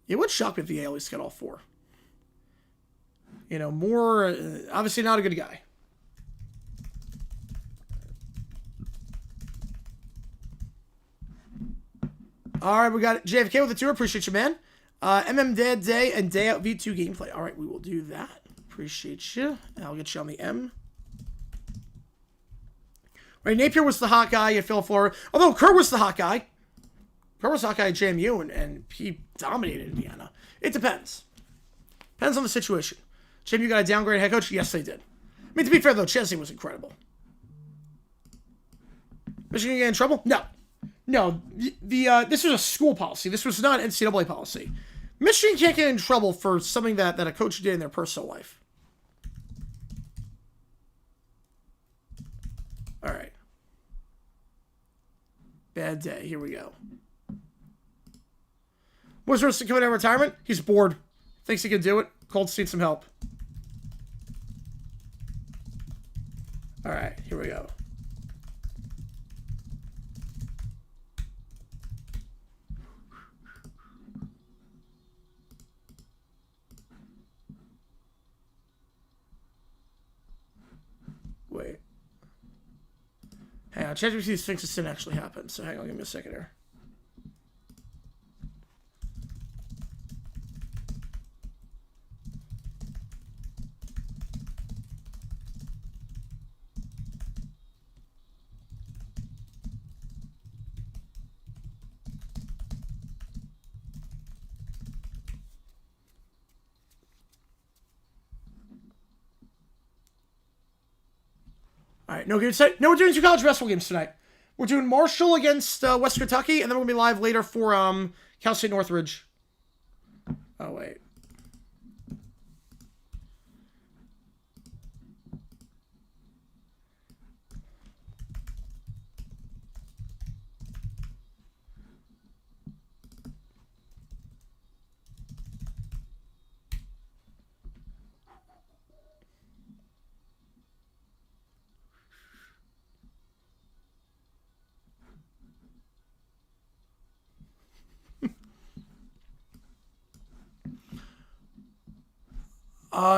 It would shock me if the at least got all 4. You know, more, obviously not a good guy. All right, we got JFK with the 2. Appreciate you, man. MM Dead Day and Day Out V2 gameplay. All right, we will do that. Appreciate you. I'll get you on the M. Right, Napier was the hot guy at Phil Florida. Although Kerr was the hot guy. Kerr was the hot guy at JMU, and he dominated Indiana. It depends. Depends on the situation. JMU got a downgrade head coach? Yes, they did. I mean, to be fair, though, Chesney was incredible. Michigan get in trouble? No. No. This was a school policy. This was not NCAA policy. Michigan can't get in trouble for something that a coach did in their personal life. All right. Bad day. Here we go. Was Wilson coming out of retirement? He's bored. Thinks he can do it. Colts need some help. All right. Here we go. Wait. Hang on. ChatGPT thinks this didn't actually happen. So hang on. Give me a second here. All right, no good set. No, we're doing 2 college basketball games tonight. We're doing Marshall against West Kentucky, and then we'll be live later for Cal State Northridge. Oh wait.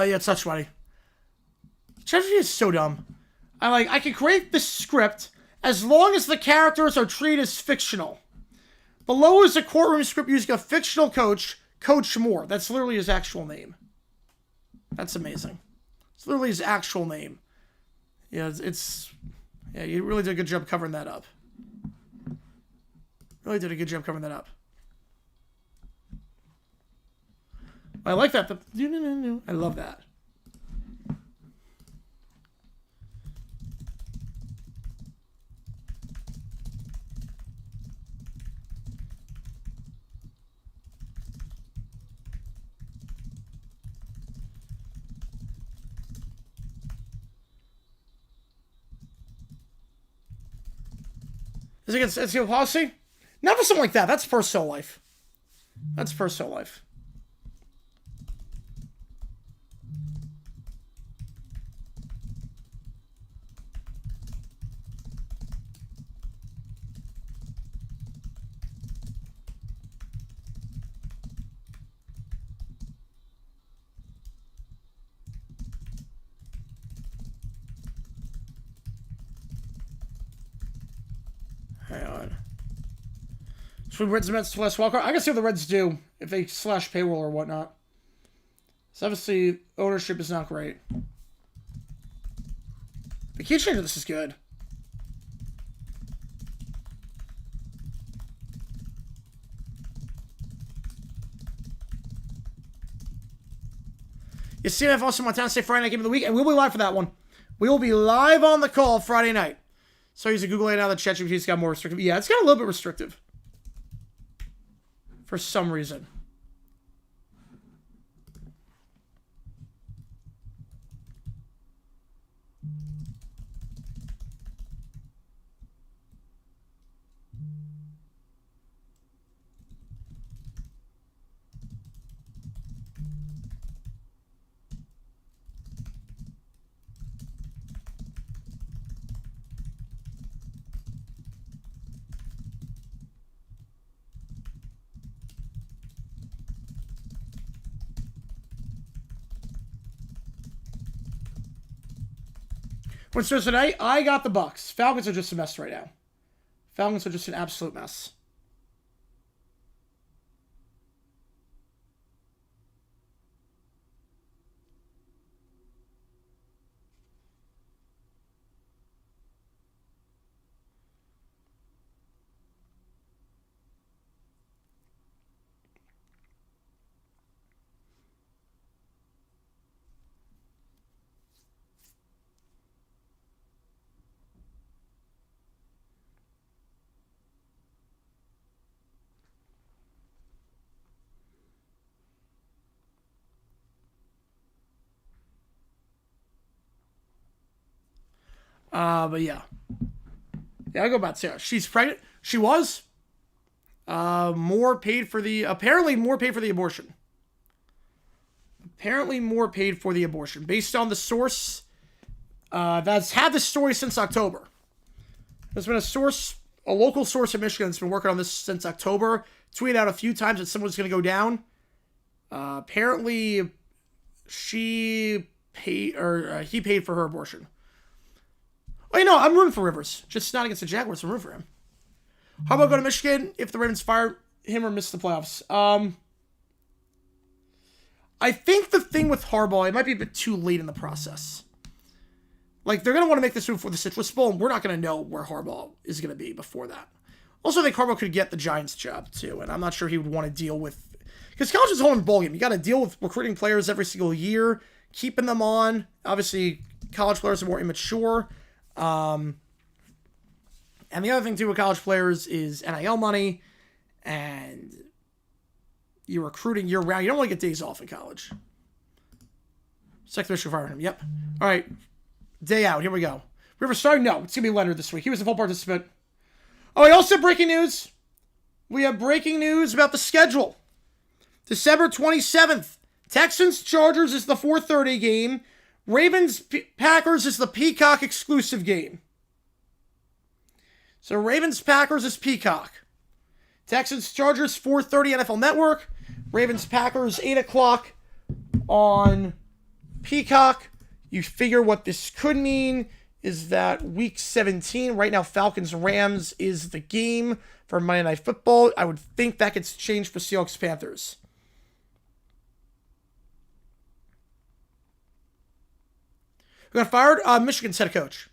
Yeah, it's such funny. ChatGPT is so dumb. I can create the script as long as the characters are treated as fictional. Below is a courtroom script using a fictional coach, Coach Moore. That's literally his actual name. That's amazing. It's literally his actual name. Yeah, yeah, you really did a good job covering that up. Really did a good job covering that up. I like that. I love that. Is it against NCAA policy? Not for something like that. That's personal life. That's personal life. Hang on. Should Reds and Mets to last wildcard? I can see what the Reds do if they slash payroll or whatnot. So obviously ownership is not great. The key change of this is good. You see if also Montana State Friday Night Game of the Week, and we'll be live for that one. We will be live on the call Friday night. So using Google AI now that ChatGPT's got more restrictive. Yeah, it's got a little bit restrictive. For some reason. What's Thursday night? I got the Bucks. Falcons are just a mess right now. Falcons are just an absolute mess. But yeah. Yeah, I'll go about Sarah. She's pregnant. She was. More paid for the... Apparently more paid for the abortion. Apparently more paid for the abortion. Based on the source that's had this story since October. There's been a local source in Michigan that's been working on this since October. Tweeted out a few times that someone's going to go down. Apparently she paid... Or he paid for her abortion. Oh, you know, I'm rooting for Rivers. Just not against the Jaguars. I'm rooting for him. How about go to Michigan if the Ravens fire him or miss the playoffs? I think the thing with Harbaugh, it might be a bit too late in the process. Like, they're going to want to make this move for the Citrus Bowl, and we're not going to know where Harbaugh is going to be before that. Also, I think Harbaugh could get the Giants job, too, and I'm not sure he would want to deal with... Because college is a whole ball game. You got to deal with recruiting players every single year, keeping them on. Obviously, college players are more immature. And the other thing, too, with college players is NIL money, and you're recruiting year-round. You don't want to get days off in college. Second Michigan firing him. Yep. All right. Day out. Here we go. Rivers starting? No. It's going to be Leonard this week. He was a full participant. Oh, we also have breaking news. We have breaking news about the schedule. December 27th. Texans-Chargers is the 4:30 game. Ravens-Packers is the Peacock exclusive game. So Ravens-Packers is Peacock. Texans-Chargers, 4:30 NFL Network. Ravens-Packers, 8 o'clock on Peacock. You figure what this could mean is that Week 17, right now Falcons-Rams is the game for Monday Night Football. I would think that gets changed for Seahawks-Panthers. Who got fired? Michigan's head coach.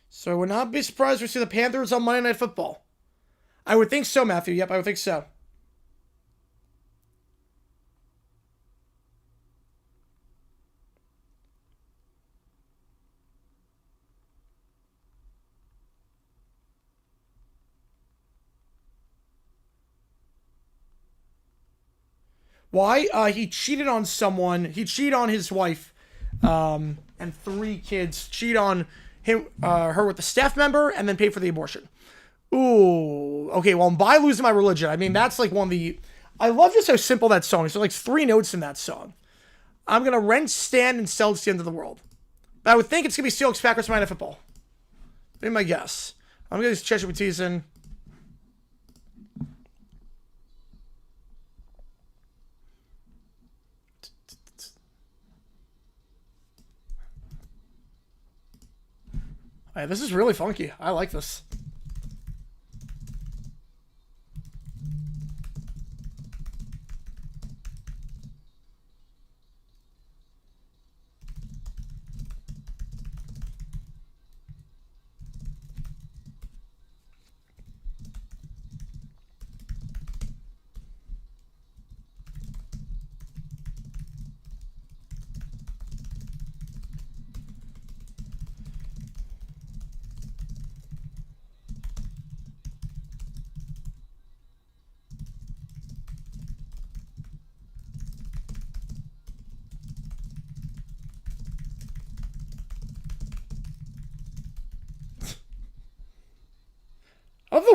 So I would not be surprised to see the Panthers on Monday Night Football. I would think so, Matthew. Yep, I would think so. Why? He cheated on someone. He cheated on his wife and 3 kids. Cheated on him, her with a staff member, and then paid for the abortion. Ooh. Okay, well, by losing my religion, I mean, that's like one of the... I love just how simple that song is. There's like 3 notes in that song. I'm going to rent, stand, and sell to the end of the world. But I would think it's going to be Seahawks, Packers, Monday Night Football. Be my guess. I'm going to use ChatGPT's in. Hey, this is really funky. I like this.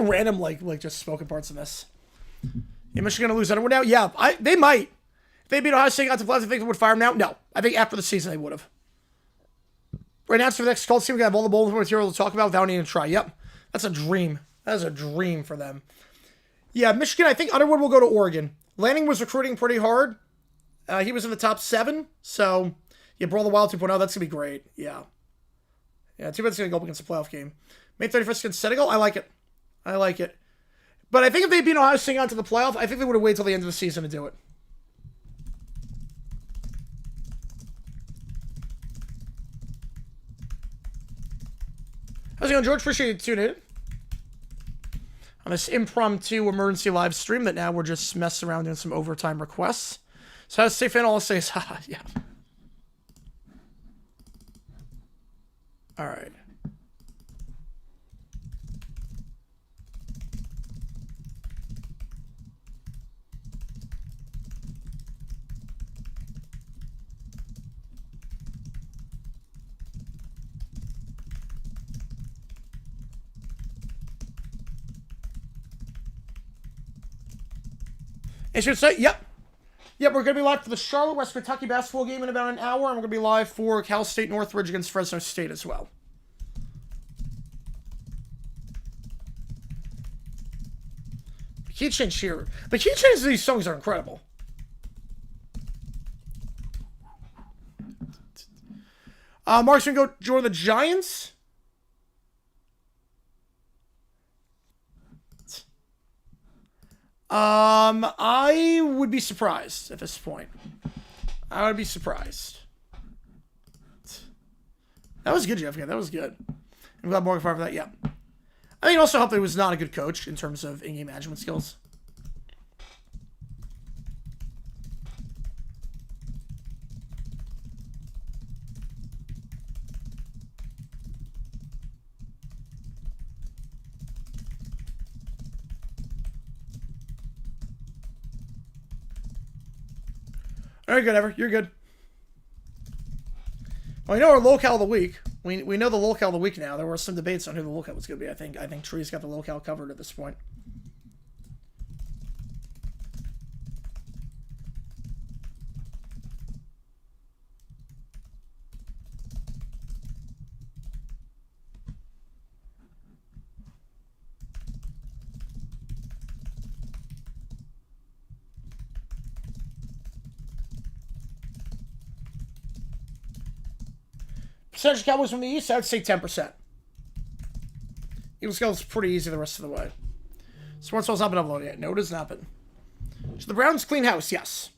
little random, like just spoken parts in this. Yeah, Michigan gonna lose Underwood now? Yeah, they might. If they beat Ohio State, got to playoffs, I think they would fire him now? No. I think after the season they would have. Right now, it's for the next Colts team. We have all the bowl material to talk about without needing to try. Yep. That's a dream. That is a dream for them. Yeah, Michigan, I think Underwood will go to Oregon. Lanning was recruiting pretty hard. He was in the top 7. So, yeah, Brawl the Wild 2.0. That's going to be great. Yeah. Yeah, too bad it's going to go up against a playoff game. May 31st against Senegal. I like it. I like it. But I think if they beat Ohio State onto the playoff, I think they would have waited till the end of the season to do it. How's it going, George? Appreciate you tuning in on this impromptu emergency live stream that now we're just messing around doing some overtime requests. So how's safe and all say is, haha, yeah. All right. It should say, yep. Yep, we're going to be live for the Charlotte, West Kentucky basketball game in about an hour, and we're going to be live for Cal State Northridge against Fresno State as well. The key change here. The key changes to these songs are incredible. Mark's going to go join the Giants. I would be surprised at this point. I would be surprised. That was good, Jeff. Yeah, that was good. I'm glad Morgan fired for that. Yeah. I think it also helped that he was not a good coach in terms of in-game management skills. All right, good, Ever. You're good. Well, we know our locale of the week. We know the locale of the week now. There were some debates on who the locale was going to be. I think Tree's got the locale covered at this point. Percentage Cowboys from the East, I would say 10%. Eagles goes pretty easy the rest of the way. Sportsball's not been uploaded yet. No, it has not been. So the Browns clean house, yes.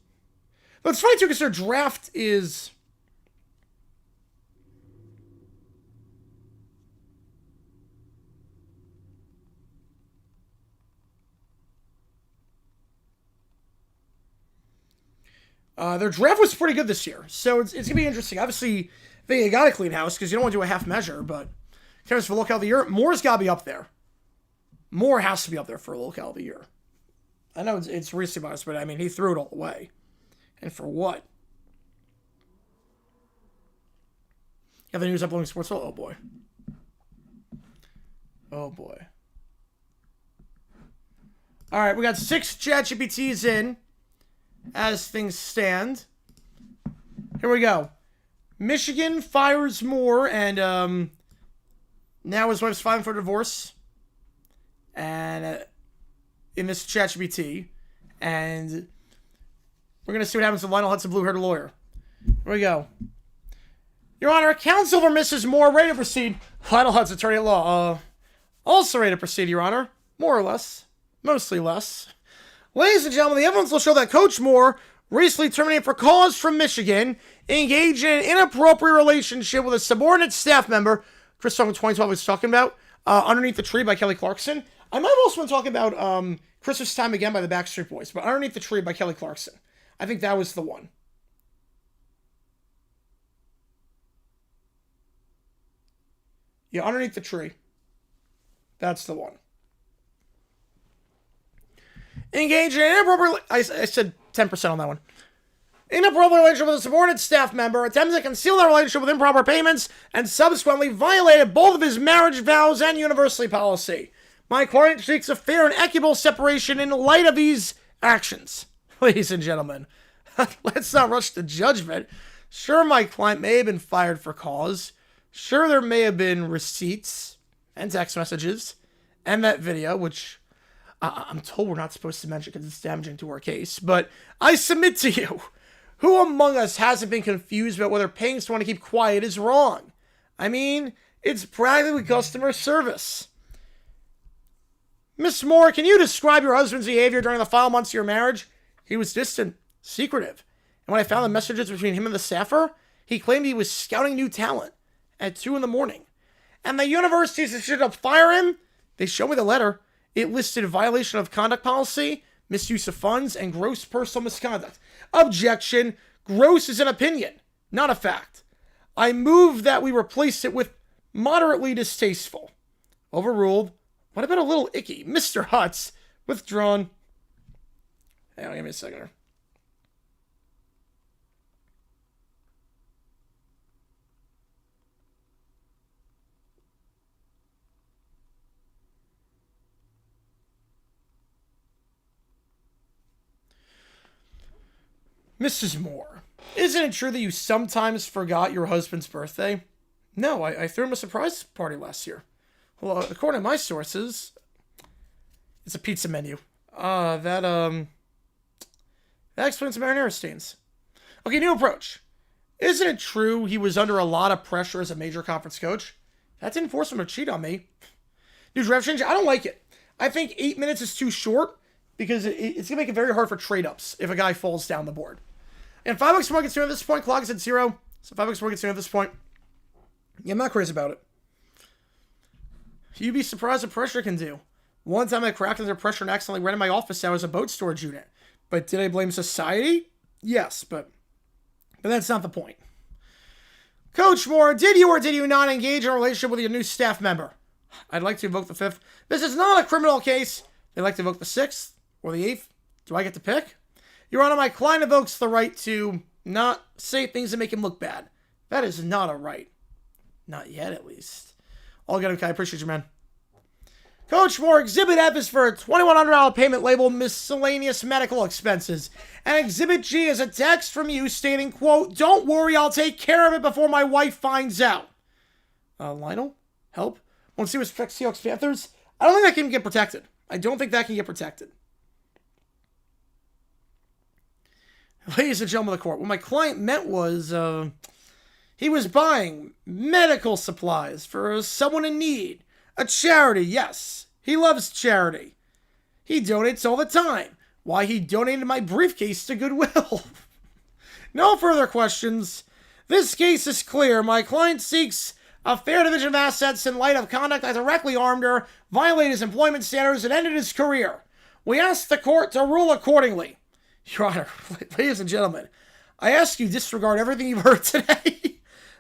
But it's funny too because their draft is... their draft was pretty good this year. So it's going to be interesting. Obviously... I think you got to clean house because you don't want to do a half measure, but in terms of locale of the year, Moore's got to be up there. Moore has to be up there for locale of the year. I know it's recently biased, but I mean, he threw it all away. And for what? You have the news uploading sports? Oh, boy. Oh, boy. All right, we got 6 ChatGPTs in as things stand. Here we go. Michigan fires Moore, and now his wife's filing for divorce. And in this ChatGPT, and we're gonna see what happens to Lionel Hudson, blue-haired lawyer. Here we go. Your Honor, counsel for Mrs. Moore, ready to proceed. Lionel Hudson, attorney at law. Also ready to proceed, Your Honor. More or less, mostly less. Ladies and gentlemen, the evidence will show that Coach Moore recently terminated for cause from Michigan, engaged in an inappropriate relationship with a subordinate staff member. Chris Song in 2012 was talking about Underneath the Tree by Kelly Clarkson. I might have also been talking about Christmas Time Again by the Backstreet Boys, but Underneath the Tree by Kelly Clarkson. I think that was the one. Yeah, Underneath the Tree. That's the one. Engaged in an inappropriate... I said 10% on that one. Inappropriate relationship with a subordinate staff member, attempted to conceal their relationship with improper payments, and subsequently violated both of his marriage vows and university policy. My client seeks a fair and equitable separation in light of these actions. Ladies and gentlemen, let's not rush to judgment. Sure, my client may have been fired for cause. Sure, there may have been receipts and text messages and that video, which I'm told we're not supposed to mention because it's damaging to our case. But I submit to you, who among us hasn't been confused about whether paying someone to keep quiet is wrong? I mean, it's practically customer service. Miss Moore, can you describe your husband's behavior during the final months of your marriage? He was distant, secretive. And when I found the messages between him and the staffer, he claimed he was scouting new talent at 2 in the morning. And the university's decision to fire him, they showed me the letter. It listed violation of conduct policy, misuse of funds, and gross personal misconduct. Objection. Gross is an opinion, not a fact. I move that we replace it with moderately distasteful. Overruled. What about a little icky? Mr. Hutz. Withdrawn. Hang on, give me a second here. Mrs. Moore, isn't it true that you sometimes forgot your husband's birthday? No, I threw him a surprise party last year. Well, according to my sources, it's a pizza menu. That explains the marinara stains. Okay, new approach. Isn't it true he was under a lot of pressure as a major conference coach? That didn't force him to cheat on me. New draft change? I don't like it. I think 8 minutes is too short because it's going to make it very hard for trade-ups if a guy falls down the board. And $5 more gets at this point. Clock is at 0. So $5 more gets at this point. Yeah, I'm not crazy about it. You'd be surprised what pressure can do. One time I cracked under pressure and accidentally rented my office out as a boat storage unit. But did I blame society? Yes, but that's not the point. Coach Moore, did you or did you not engage in a relationship with your new staff member? I'd like to invoke the 5th. This is not a criminal case. They'd like to invoke the 6th or the 8th. Do I get to pick? Your Honor, my client invokes the right to not say things that make him look bad. That is not a right. Not yet, at least. All good, okay. I appreciate you, man. Coach Moore, Exhibit F is for a $2,100 payment labeled miscellaneous medical expenses. And Exhibit G is a text from you stating, quote, don't worry, I'll take care of it before my wife finds out. Lionel? Help? Want to see what's Seahawks Panthers? I don't think that can get protected. I don't think that can get protected. Ladies and gentlemen of the court, what my client meant was, he was buying medical supplies for someone in need. A charity, yes. He loves charity. He donates all the time. Why, he donated my briefcase to Goodwill. No further questions. This case is clear. My client seeks a fair division of assets in light of conduct that directly harmed her, violated his employment standards, and ended his career. We ask the court to rule accordingly. Your Honor, ladies and gentlemen, I ask you disregard everything you've heard today,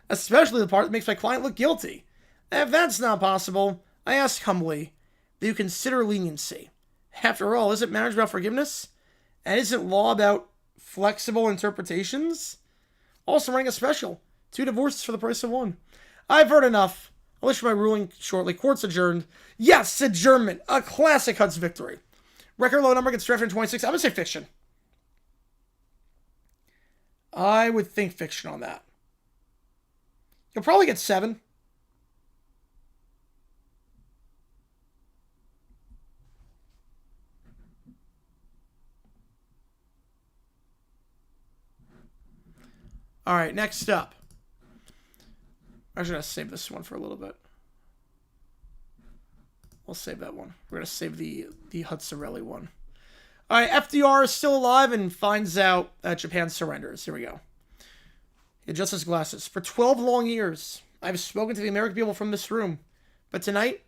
especially the part that makes my client look guilty. If that's not possible, I ask humbly that you consider leniency. After all, isn't marriage about forgiveness? And isn't law about flexible interpretations? Also running a special. 2 divorces for the price of 1. I've heard enough. I'll issue my ruling shortly. Court's adjourned. Yes, adjournment. A classic Huts victory. Record low number gets drafted in 26. I'm going to say fiction. I would think fiction on that. You'll probably get 7. All right, next up. I'm going to save this one for a little bit. We'll save that one. We're going to save the Hutsarelli one. All right, FDR is still alive and finds out that Japan surrenders. Here we go. He adjusts his glasses. For 12 long years, I've spoken to the American people from this room. But tonight,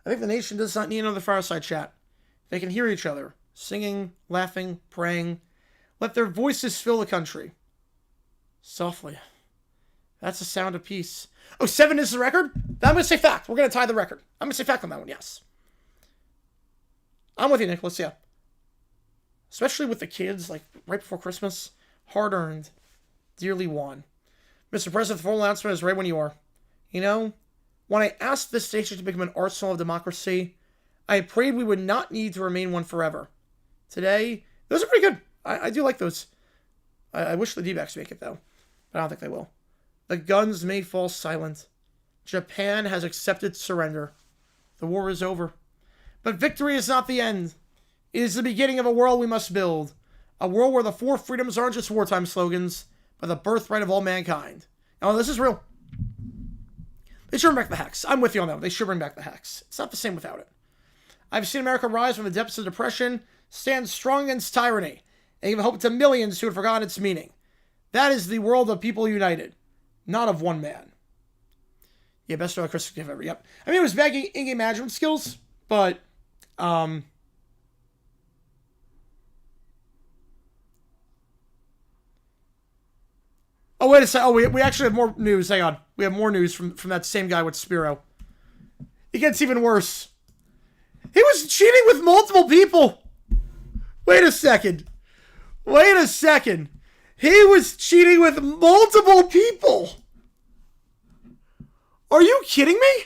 I think the nation does not need another fireside chat. They can hear each other, singing, laughing, praying. Let their voices fill the country. Softly. That's the sound of peace. Oh, 7 is the record? I'm going to say fact. We're going to tie the record. I'm going to say fact on that one, yes. I'm with you, Nicholas, yeah. Especially with the kids, like, right before Christmas. Hard-earned. Dearly won. Mr. President, the formal announcement is right when you are. You know, when I asked this station to become an arsenal of democracy, I prayed we would not need to remain one forever. Today, those are pretty good. I do like those. I wish the D-backs make it, though. But I don't think they will. The guns may fall silent. Japan has accepted surrender. The war is over. But victory is not the end. It is the beginning of a world we must build. A world where the 4 freedoms aren't just wartime slogans, but the birthright of all mankind. Now, this is real. They should bring back the hex. I'm with you on that. They should bring back the hex. It's not the same without it. I've seen America rise from the depths of depression, stand strong against tyranny, and give hope to millions who had forgotten its meaning. That is the world of people united, not of one man. Yeah, best Christmas gift ever. Yep. I mean, it was bad in-game management skills, but oh, wait a second. Oh, we actually have more news. Hang on. We have more news from that same guy with Spiro. It gets even worse. He was cheating with multiple people. Wait a second. Wait a second. He was cheating with multiple people. Are you kidding me?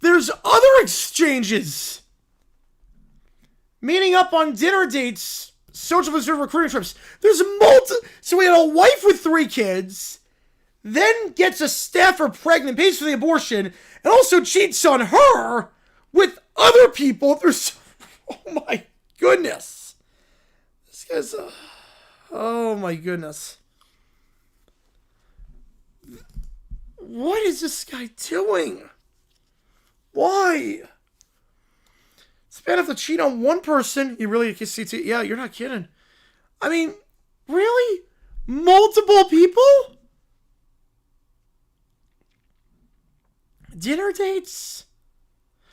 There's other exchanges. Meeting up on dinner dates, social visitor recruiting trips. There's so we had a wife with 3 kids, then gets a staffer pregnant, pays for the abortion, and also cheats on her with other people. There's, oh my goodness. This guy's, oh my goodness. What is this guy doing? Why? It's bad enough to cheat on one person. You really can see, yeah, you're not kidding. I mean, really? Multiple people? Dinner dates?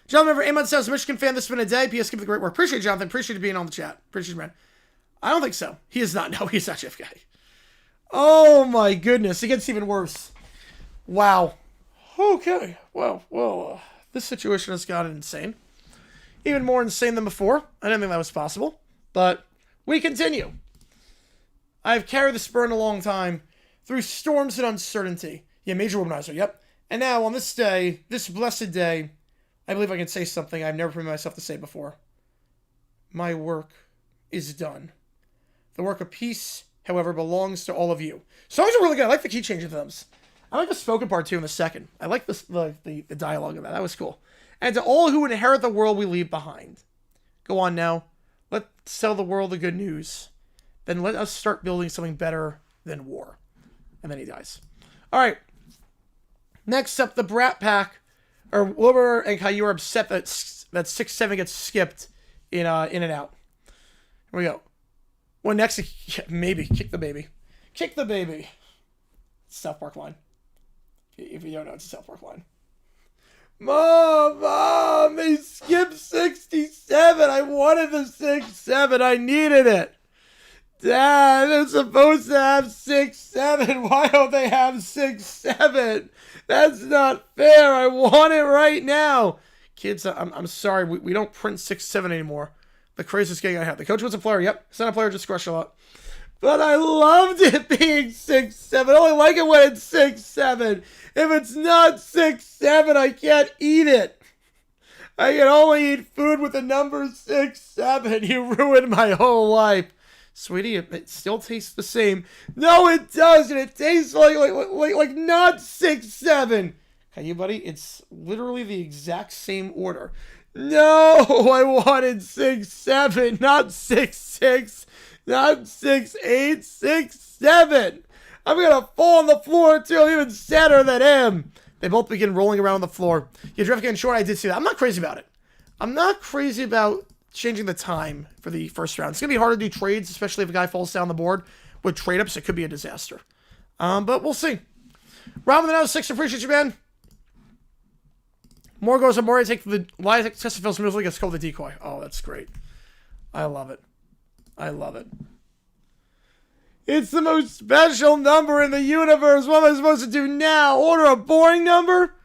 Jonathan, remember, Amon says, Michigan fan, this has been a day. P.S. Keep the great work. Appreciate it, Jonathan. Appreciate you being on the chat. Appreciate you, man. I don't think so. He is not. No, he's not Jeff Guy. Oh, my goodness. It gets even worse. Wow. Okay. Well, this situation has gotten insane. Even more insane than before. I didn't think that was possible. But we continue. I've carried the Spurn a long time. Through storms and uncertainty. Yeah, major womanizer. Yep. And now, on this day, this blessed day, I believe I can say something I've never permitted myself to say before. My work is done. The work of peace, however, belongs to all of you. Songs are really good. I like the key change of them's. I like the spoken part, too, in the second. I like the dialogue of that. That was cool. And to all who inherit the world we leave behind. Go on now. Let's tell the world the good news. Then let us start building something better than war. And then he dies. All right. Next up, the Brat Pack. Or Wilbur and Caillou are upset that 6-7 gets skipped in and out. Here we go. Well, next, yeah, maybe. Kick the baby. Kick the baby. South Park line. If you don't know, it's a South Park line. Mom, they skipped 67. I wanted the 6-7. I needed it. Dad, they're supposed to have 6-7. Why don't they have 6-7? That's not fair. I want it right now. Kids, I'm sorry. We don't print 6-7 anymore. The craziest game I have. The coach was a player. Yep. It's not a player, just crush a lot. But I loved it being 6-7. I only like it when it's 6-7. If it's not 6-7, I can't eat it. I can only eat food with the number 6-7. You ruined my whole life. Sweetie, it still tastes the same. No, it doesn't. It tastes like not 6-7. Okay, you buddy, it's literally the exact same order. No, I wanted 6-7, not 6-6, not 6-8, 6-7. I'm gonna fall on the floor too. I'm even sadder than him. They both begin rolling around on the floor. Yeah, Drift getting short. I did see that. I'm not crazy about it. I'm not crazy about changing the time for the first round. It's going to be hard to do trades, especially if a guy falls down the board. With trade-ups, it could be a disaster. But we'll see. Robin the Now 6, appreciate you, man. More goes on more. I take the lie test feels smoothly, gets called the decoy. Oh, that's great. I love it. I love it. It's the most special number in the universe. What am I supposed to do now? Order a boring number?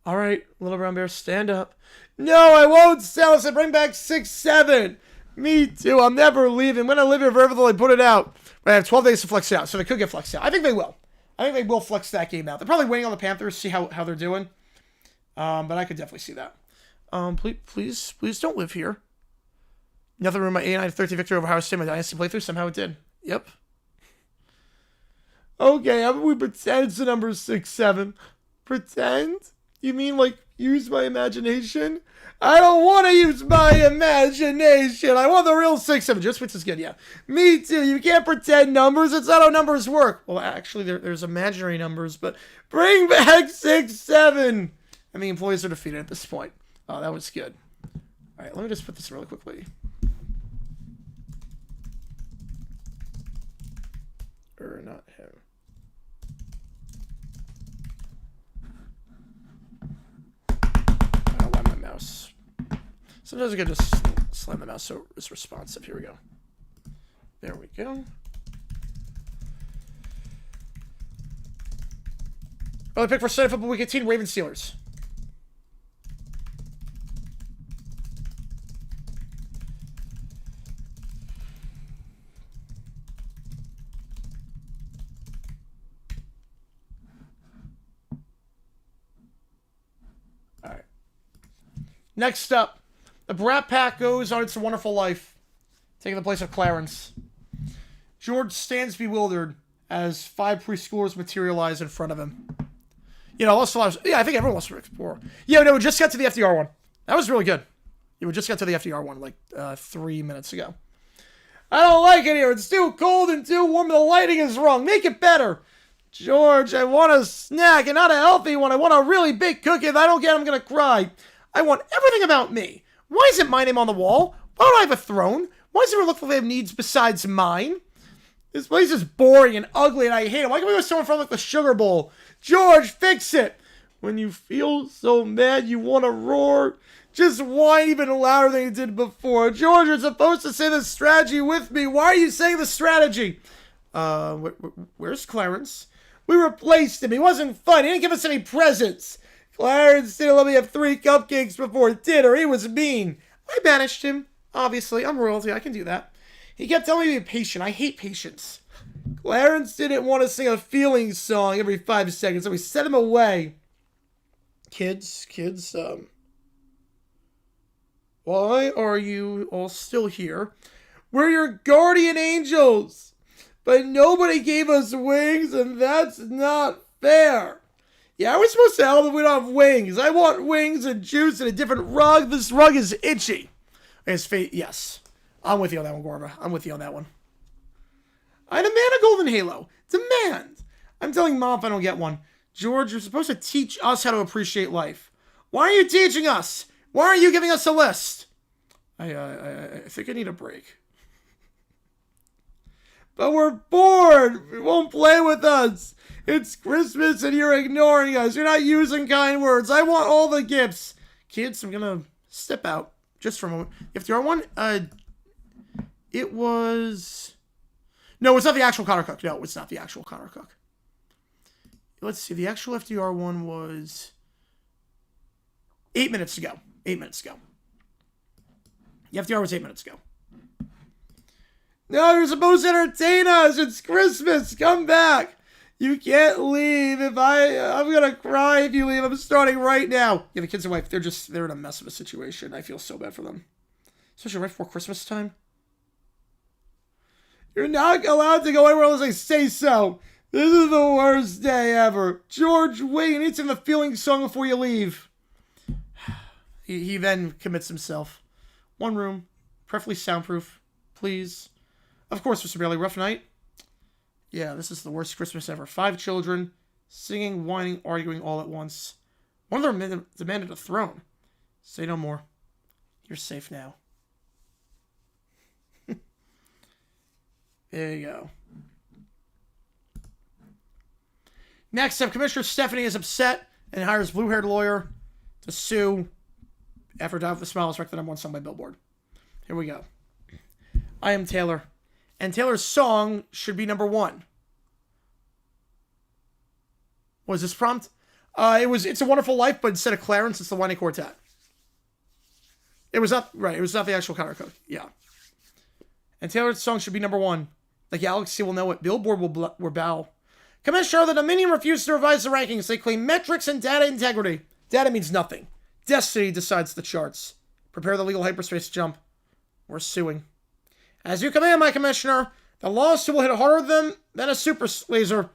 All right, Little Brown Bear, stand up. No, I won't sell us. I bring back 6-7. Me too. I'm never leaving. I'm going to live here forever until I put it out. But I have 12 days to flex it out, so they could get flexed out. I think they will. I think they will flex that game out. They're probably waiting on the Panthers, see how they're doing. But I could definitely see that. Please don't live here. Nothing room my 89-13 victory over Ohio State, my dynasty playthrough. Somehow it did. Yep. Okay, how about we pretend it's the number 6-7? Pretend? You mean like use my imagination? I don't want to use my imagination. I want the real 6-7. Just which is good, yeah. Me too. You can't pretend numbers. It's not how numbers work. Well, actually, there's imaginary numbers, but bring back 6-7. And the employees are defeated at this point. Oh, that was good. All right, let me just put this really quickly. Or not him. I don't want my mouse. Sometimes I can just slam the mouse so it's responsive. Here we go. There we go. Early pick for Sunday Football Week 18, Ravens Steelers. Next up, the Brat Pack goes on its wonderful life, taking the place of Clarence. George stands bewildered as 5 preschoolers materialize in front of him. You know, I think everyone wants to explore. Yeah, no, we just got to the FDR one. That was really good. We just got to the FDR one like 3 minutes ago. I don't like it here. It's too cold and too warm. The lighting is wrong. Make it better. George, I want a snack and not a healthy one. I want a really big cookie. If I don't get it, I'm going to cry. I want everything about me. Why isn't my name on the wall? Why don't I have a throne? Why does everyone look like they have needs besides mine? This place is boring and ugly and I hate it. Why can't we go somewhere from like the Sugar Bowl? George, fix it. When you feel so mad you want to roar, just whine even louder than you did before. George, you're supposed to say the strategy with me. Why are you saying the strategy? Where's Clarence? We replaced him. He wasn't fun. He didn't give us any presents. Clarence didn't let me have 3 cupcakes before dinner. He was mean. I banished him. Obviously, I'm royalty. I can do that. He kept telling me to be patient. I hate patience. Clarence didn't want to sing a feelings song every 5 seconds, so we sent him away. Kids, why are you all still here? We're your guardian angels. But nobody gave us wings, and that's not fair. Yeah, we're supposed to help if we don't have wings. I want wings and juice and a different rug. This rug is itchy. His face, yes. I'm with you on that one, Gorba. I'm with you on that one. I demand a golden halo. Demand. I'm telling Mom if I don't get one. George, you're supposed to teach us how to appreciate life. Why are you teaching us? Why aren't you giving us a list? I think I need a break. But we're bored. You won't play with us. It's Christmas and you're ignoring us. You're not using kind words. I want all the gifts. Kids, I'm going to step out just for a moment. If there are one, it was... No, it's not the actual Connor Cook. No, it's not the actual Connor Cook. Let's see. The actual FDR one was 8 minutes ago. 8 minutes ago. The FDR was 8 minutes ago. No, you're supposed to entertain us. It's Christmas. Come back. You can't leave. I'm going to cry if you leave. I'm starting right now. Yeah, the kids and wife, they're in a mess of a situation. I feel so bad for them. Especially right before Christmas time. You're not allowed to go anywhere unless I say so. This is the worst day ever. George, wait. You need to sing the feeling song before you leave. He then commits himself. One room. Preferably soundproof. Please. Of course, Mr. Bailey. Rough night. Yeah, this is the worst Christmas ever. 5 children, singing, whining, arguing all at once. One of them demanded a throne. Say no more. You're safe now. There you go. Next up, Commissioner Stephanie is upset and hires blue-haired lawyer to sue after Die with a Smile is ranked the #1 song by Billboard. Here we go. I am Taylor. And Taylor's song should be #1. What is this prompt? It's a Wonderful Life, but instead of Clarence, it's the Whining Quartet. It was not right. It was not the actual Connor Cook. Yeah. And Taylor's song should be #1. The galaxy will know it. Billboard will bow. Commissioner, the Dominion refused to revise the rankings. They claim metrics and data integrity. Data means nothing. Destiny decides the charts. Prepare the legal hyperspace jump. We're suing. As you command, my Commissioner, the lawsuit will hit harder than a super laser.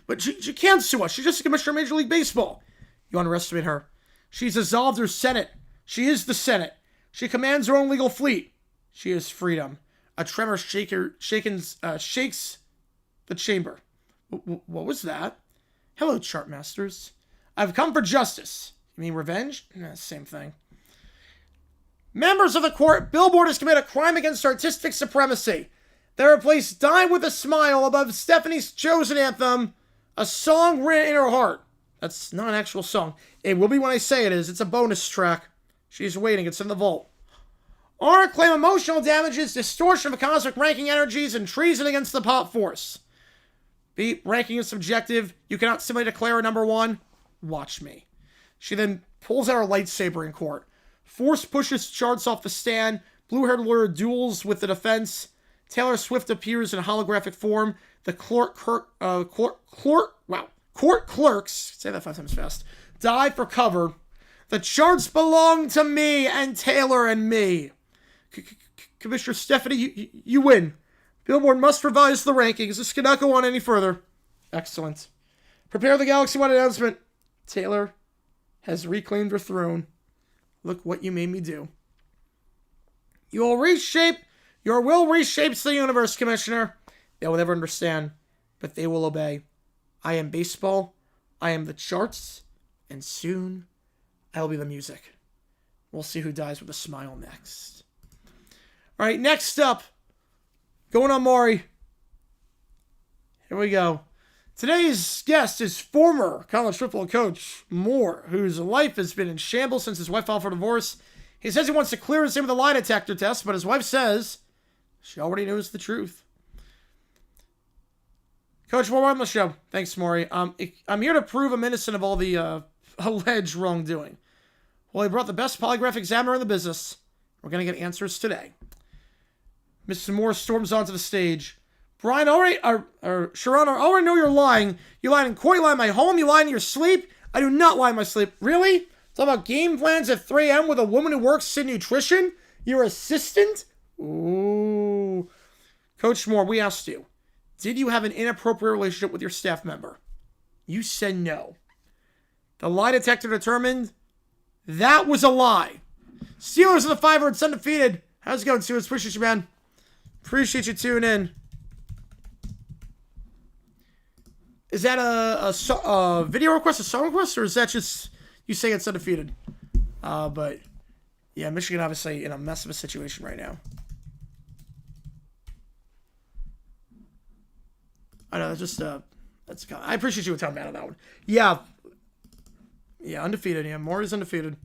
But she can't sue us. She's just a commissioner of Major League Baseball. You underestimate her. She's dissolved her Senate. She is the Senate. She commands her own legal fleet. She is freedom. A tremor shakes the chamber. What was that? Hello, chart masters. I've come for justice. You mean revenge? Same thing. Members of the court, Billboard has committed a crime against artistic supremacy. They replaced Die With a Smile above Stephanie's chosen anthem, a song written in her heart. That's not an actual song. It will be when I say it is. It's a bonus track. She's waiting. It's in the vault. Art claim emotional damages, distortion of cosmic ranking energies, and treason against the pop force. Beat ranking is subjective. You cannot simply declare a number one. Watch me. She then pulls out her lightsaber in court. Force pushes charts off the stand. Blue-haired lawyer duels with the defense. Taylor Swift appears in holographic form. The court clerks, say that 5 times fast, die for cover. The charts belong to me and Taylor and me. Commissioner Stephanie, you win. Billboard must revise the rankings. This cannot go on any further. Excellent. Prepare the Galaxy-wide announcement. Taylor has reclaimed her throne. Look what you made me do. Your will reshapes the universe, Commissioner. They will never understand, but they will obey. I am baseball. I am the charts. And soon, I will be the music. We'll see who dies with a smile next. All right, next up. Going on, Maury. Here we go. Today's guest is former college football coach Moore, whose life has been in shambles since his wife filed for divorce. He says he wants to clear his name with a lie detector test, but his wife says she already knows the truth. Coach Moore, on the show. Thanks, Maury. I'm here to prove I'm innocent of all the alleged wrongdoing. Well, he brought the best polygraph examiner in the business. We're going to get answers today. Mr. Moore storms onto the stage. Brian, Sherrone, I already know you're lying. You lied in court, you lied in my home, you lied in your sleep. I do not lie in my sleep. Really? Talk about game plans at 3 a.m. with a woman who works in nutrition? Your assistant? Ooh. Coach Moore, we asked you, did you have an inappropriate relationship with your staff member? You said no. The lie detector determined that was a lie. Steelers in the 500, it's undefeated. How's it going, Steelers? Appreciate you, man. Appreciate you tuning in. Is that a video request, a song request, or is that just you saying it's undefeated? But yeah, Michigan obviously in a mess of a situation right now. I know that's just I appreciate you telling me on that one. Yeah, undefeated. Yeah, Maury's undefeated,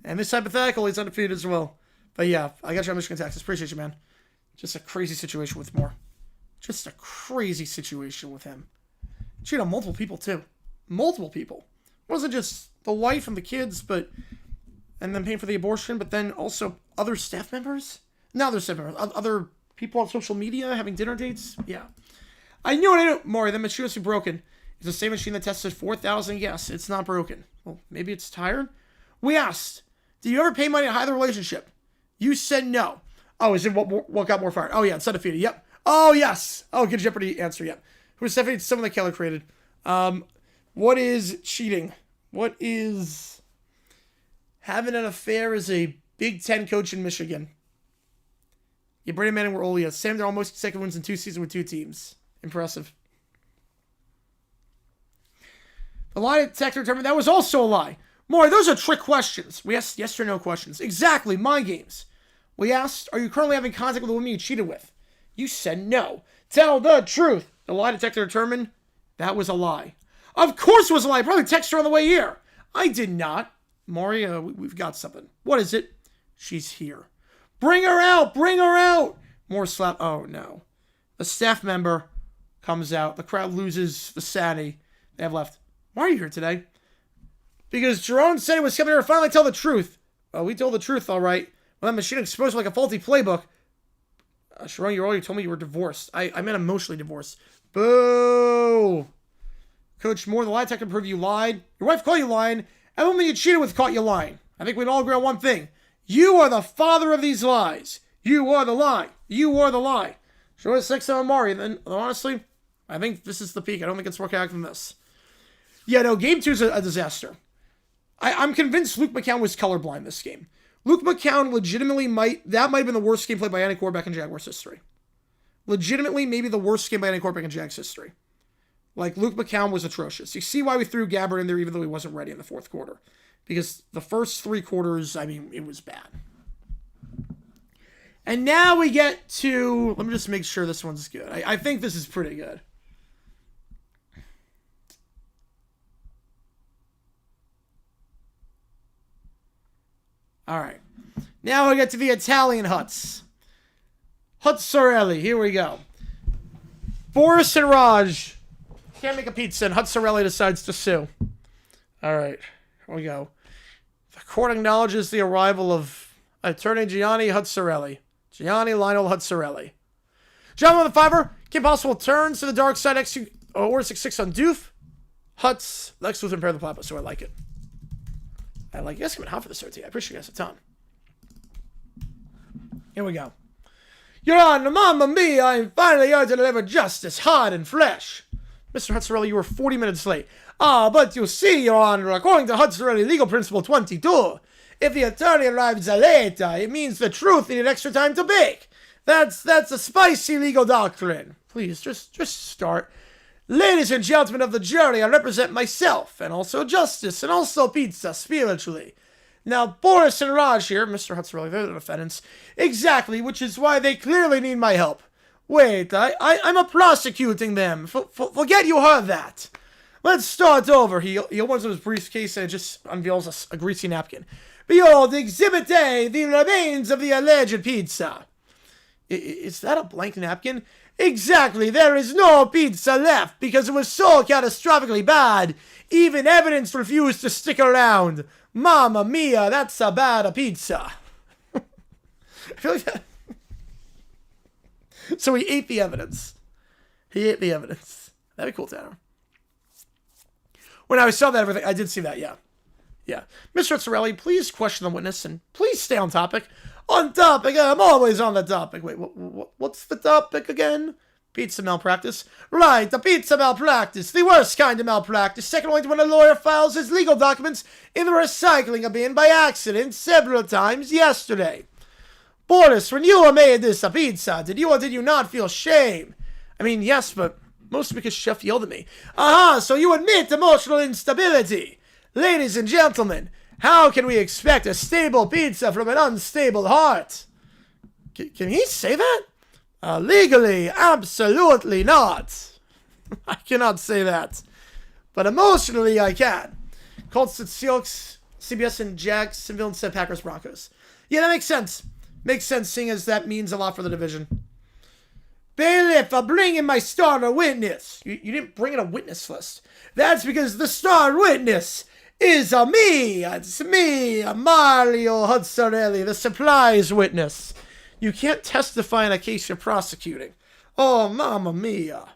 and this hypothetical he's undefeated as well. But yeah, I got you on Michigan, Texas. Appreciate you, man. Just a crazy situation with Moore. Just a crazy situation with him. Cheated on multiple people, too. Multiple people. It wasn't just the wife and the kids, and then paying for the abortion, but then also other staff members? No, other staff members. Other people on social media having dinner dates? Yeah. I knew it. Maury, the machine was broken. It's the same machine that tested 4,000. Yes, it's not broken. Well, maybe it's tired? We asked, did you ever pay money to hide the relationship? You said no. Oh, is it what got more fired? Oh, yeah, it's undefeated. Yep. Oh, yes. Oh, good Jeopardy answer. Yep. Who's Stephanie? Someone that Keller created. What is cheating? What is having an affair as a Big Ten coach in Michigan? Yeah, Brandon Manning were Olia. Sam, they're almost second wins in 2 seasons with 2 teams. Impressive. The lie detector determined that was also a lie. Maury, those are trick questions. We asked yes or no questions. Exactly, mind games. We asked, are you currently having contact with a woman you cheated with? You said no. Tell the truth. The lie detector determined that was a lie. Of course it was a lie. I probably texted her on the way here. I did not. Maury, we've got something. What is it? She's here. Bring her out. Bring her out. More slap. Oh, no. The staff member comes out. The crowd loses the sanity they have left. Why are you here today? Because Sherrone said he was coming here to finally tell the truth. Oh, we told the truth, all right. Well, that machine exposed like a faulty playbook. Sherrone, you told me you were divorced. I meant emotionally divorced. Boo! Coach Moore, the lie detector proved you lied. Your wife caught you lying. Everyone you cheated with caught you lying. I think we can all agree on one thing. You are the father of these lies. You are the lie. You are the lie. Show us 6 on Mari. Then, honestly, I think this is the peak. I don't think it's working out than this. Yeah, no, game 2 is a disaster. I'm convinced Luke McCown was colorblind this game. Luke McCown legitimately might have been the worst game played by any quarterback in Jaguars history. Legitimately, maybe the worst game by any quarterback in Jags history. Like, Luke McCown was atrocious. You see why we threw Gabbard in there even though he wasn't ready in the fourth quarter. Because the first 3 quarters, I mean, it was bad. And now we get to... Let me just make sure this one's good. I think this is pretty good. All right. Now we get to the Italian Huts. Hutzarelli. Here we go. Boris and Raj can't make a pizza, and Hutzarelli decides to sue. All right. Here we go. The court acknowledges the arrival of attorney Gianni Hutzarelli. Gianni Lionel Hutzarelli. John with the fiver. Kim Possible turns to the dark side. Order 6-6 on Doof. Huts. Lex Luthor pair the Papa, so I like it. I like it. You guys coming hot for this RT. I appreciate you guys a ton. Here we go. Your Honor, Mamma Mia, I'm finally here to deliver justice, hard and fresh. Mr. Hutzarelli, you were 40 minutes late. But you see, Your Honor, according to Hutzarelli Legal Principle 22, if the attorney arrives late, it means the truth needed extra time to bake. That's a spicy legal doctrine. Please, just start. Ladies and gentlemen of the jury, I represent myself, and also justice, and also pizza, spiritually. Now, Boris and Raj here, Mr. Hutzarelli, they're the defendants. Exactly, which is why they clearly need my help. Wait, I'm a prosecuting them. Forget you heard that. Let's start over. He opens up his briefcase and just unveils a greasy napkin. Behold, Exhibit A, the remains of the alleged pizza. Is that a blank napkin? Exactly, there is no pizza left because it was so catastrophically bad. Even evidence refused to stick around. Mamma mia, that's a bad pizza. I feel like that. So he ate the evidence. That'd be cool, Tanner. When I saw that, everything, I did see that, yeah. Yeah. Mr. Hutzarelli, please question the witness and please stay on topic. On topic, I'm always on the topic. Wait, what's the topic again? Pizza malpractice. Right, the pizza malpractice. The worst kind of malpractice. Second only to when a lawyer files his legal documents in the recycling bin by accident several times yesterday. Boris, when you made this a pizza, did you or did you not feel shame? I mean, yes, but mostly because Chef yelled at me. Aha, so you admit emotional instability. Ladies and gentlemen, how can we expect a stable pizza from an unstable heart? Can he say that? Legally, absolutely not. I cannot say that. But emotionally, I can. Colts at Seahawks, CBS and Jacksonville instead of Packers Broncos. Yeah, that makes sense. Makes sense, seeing as that means a lot for the division. Bailiff, I'll bring in my star witness. You didn't bring in a witness list. That's because the star witness is me. It's me, Mario Hutzarelli, the surprise witness. You can't testify in a case you're prosecuting. Oh, mamma mia.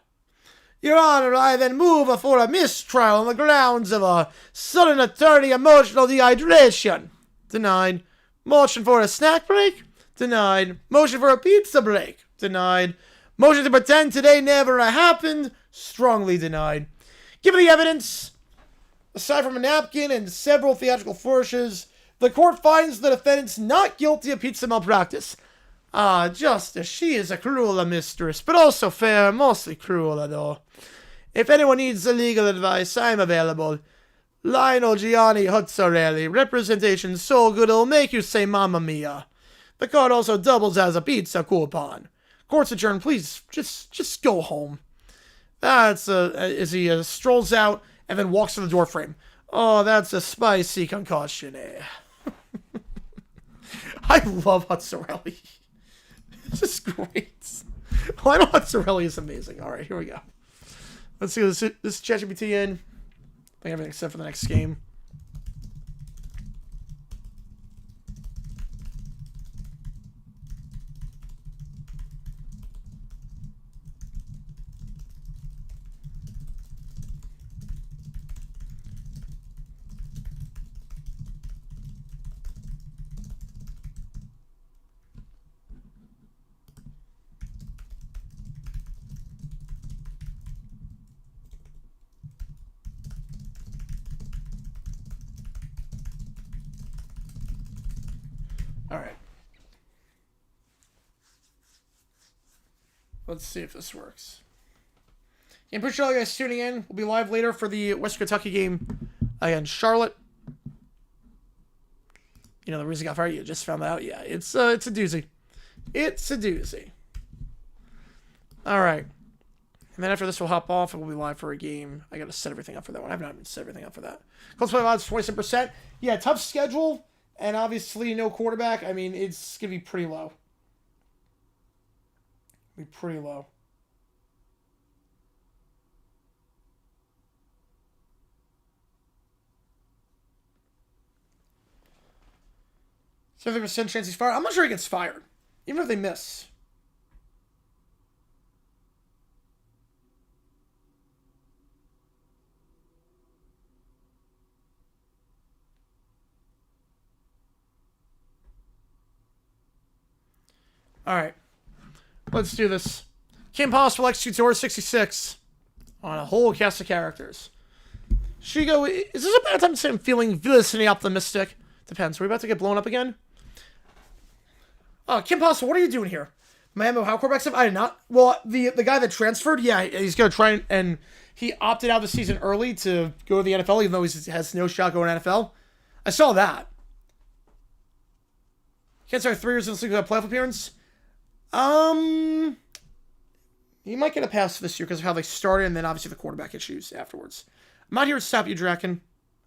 Your Honor, I then move for a mistrial on the grounds of a sudden attorney emotional dehydration. Denied. Motion for a snack break? Denied. Motion for a pizza break? Denied. Motion to pretend today never happened? Strongly denied. Given the evidence, aside from a napkin and several theatrical flourishes, the court finds the defendants not guilty of pizza malpractice. Justice, she is a cruel mistress, but also fair, mostly cruel, though. If anyone needs legal advice, I'm available. Lionel Gianni Hutzarelli, representation so good it'll make you say mamma mia. The card also doubles as a pizza coupon. Court's adjourned, please, just go home. That's, as he strolls out and then walks to the door frame. Oh, that's a spicy concoction, eh? I love Hutzarelli. This is great. Well, I know Hutzarelli is amazing. All right, here we go. Let's see this ChatGPT in. I think everything's set for the next game. All right. Let's see if this works. And appreciate all you guys tuning in. We'll be live later for the West Kentucky game against Charlotte. You know the reason I got fired? You just found that out? Yeah, it's a doozy. It's a doozy. All right. And then after this, we'll hop off and we'll be live for a game. I got to set everything up for that one. I've not even set everything up for that. Close play odds 27%. Yeah, tough schedule. And obviously no quarterback. I mean, it's going to be pretty low. Be pretty low. So 50% chance he's fired. I'm not sure he gets fired. Even if they miss. All right. Let's do this. Kim Possible executes Order 66 on a whole cast of characters. Shigo, is this a bad time to say I'm feeling viciously optimistic? Depends. Are we about to get blown up again? Oh, Kim Possible, what are you doing here? Miami Ohio quarterback stuff? I did not. Well, the guy that transferred, yeah, he's going to try and he opted out of the season early to go to the NFL, even though he has no shot going to NFL. I saw that. Can't start 3 years in the league without playoff appearance. He might get a pass this year because of how they started, and then obviously the quarterback issues afterwards. I'm not here to stop you, Draken.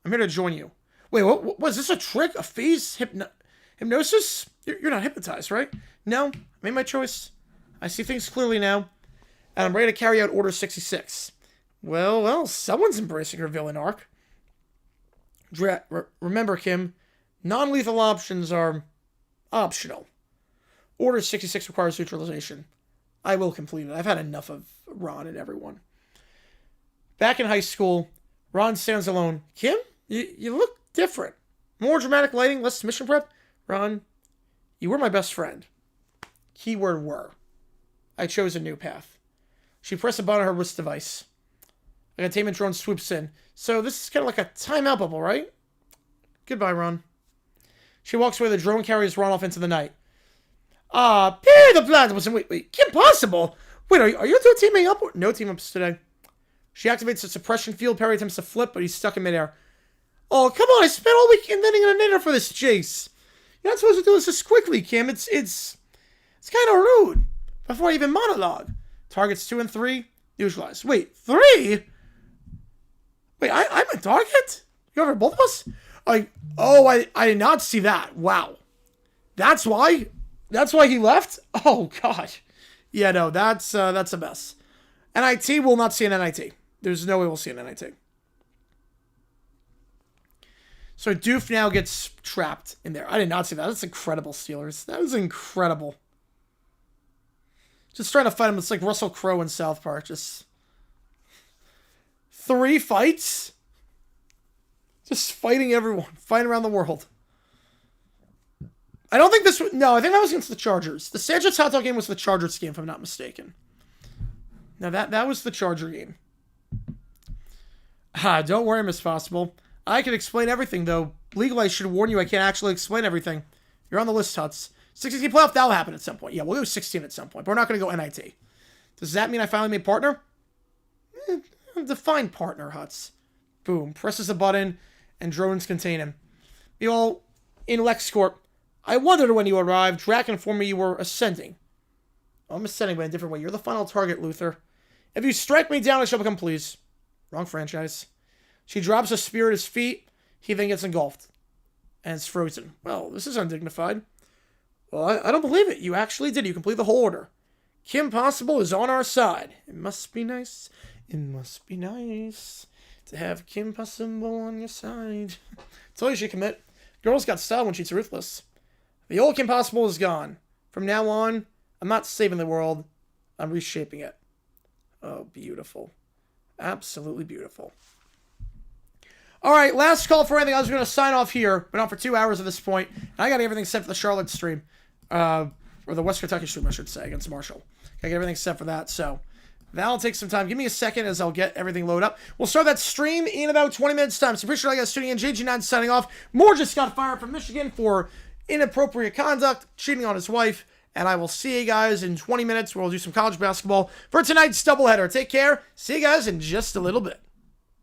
I'm here to join you. Wait, what was this a trick? A phase? Hypnosis? You're not hypnotized, right? No, I made my choice. I see things clearly now, and I'm ready to carry out Order 66. Well, someone's embracing her villain arc. Remember, Kim, non-lethal options are optional. Order 66 requires neutralization. I will complete it. I've had enough of Ron and everyone. Back in high school, Ron stands alone. Kim, you look different. More dramatic lighting, less mission prep. Ron, you were my best friend. Keyword were. I chose a new path. She pressed a button on her wrist device. A containment drone swoops in. So this is kind of like a timeout bubble, right? Goodbye, Ron. She walks away. The drone carries Ron off into the night. Perry the Blind wasn't. Wait. Kim Possible? Wait, are you two teaming up? No team ups today. She activates a suppression field. Perry attempts to flip, but he's stuck in midair. Oh, come on. I spent all week inventing an inventor for this chase. You're not supposed to do this quickly, Kim. It's kind of rude. Before I even monologue. Targets 2 and 3. Neutralized. Wait, 3? Wait, I'm a target? You over both of us? I did not see that. Wow. That's why? That's why he left? Oh, God. Yeah, no, that's a mess. NIT will not see an NIT. There's no way we'll see an NIT. So Doof now gets trapped in there. I did not see that. That's incredible, Steelers. That was incredible. Just trying to fight him. It's like Russell Crowe in South Park. Just 3 fights? Just fighting everyone. Fighting around the world. I don't think this... No, I think that was against the Chargers. The Sanchez hot dog game was the Chargers game, if I'm not mistaken. Now, that was the Charger game. Don't worry, Miss Possible. I can explain everything, though. Legally, I should warn you, I can't actually explain everything. You're on the list, Huts. 16 playoff, that'll happen at some point. Yeah, we'll go 16 at some point, but we're not going to go NIT. Does that mean I finally made partner? Define partner, Huts. Boom. Presses a button, and drones contain him. You all, in LexCorp, I wondered when you arrived. Drac informed me you were ascending. I'm ascending, but in a different way. You're the final target, Luther. If you strike me down, I shall become pleased. Wrong franchise. She drops a spear at his feet. He then gets engulfed. And it's frozen. Well, this is undignified. Well, I don't believe it. You actually did. You complete the whole order. Kim Possible is on our side. It must be nice. It must be nice to have Kim Possible on your side. Told you she'd commit. Girl's got style when she's ruthless. The old Kim Possible is gone. From now on, I'm not saving the world. I'm reshaping it. Oh, beautiful. Absolutely beautiful. All right, last call for anything. I was going to sign off here. Been on for 2 hours at this point. And I got everything set for the Charlotte stream. Or the West Kentucky stream, I should say, against Marshall. I got everything set for that, so that'll take some time. Give me a second as I'll get everything loaded up. We'll start that stream in about 20 minutes' time. So appreciate all you guys tuning in. JG9 signing off. Moore just got fired from Michigan for inappropriate conduct, cheating on his wife. And I will see you guys in 20 minutes where we'll do some college basketball for tonight's doubleheader. Take care. See you guys in just a little bit.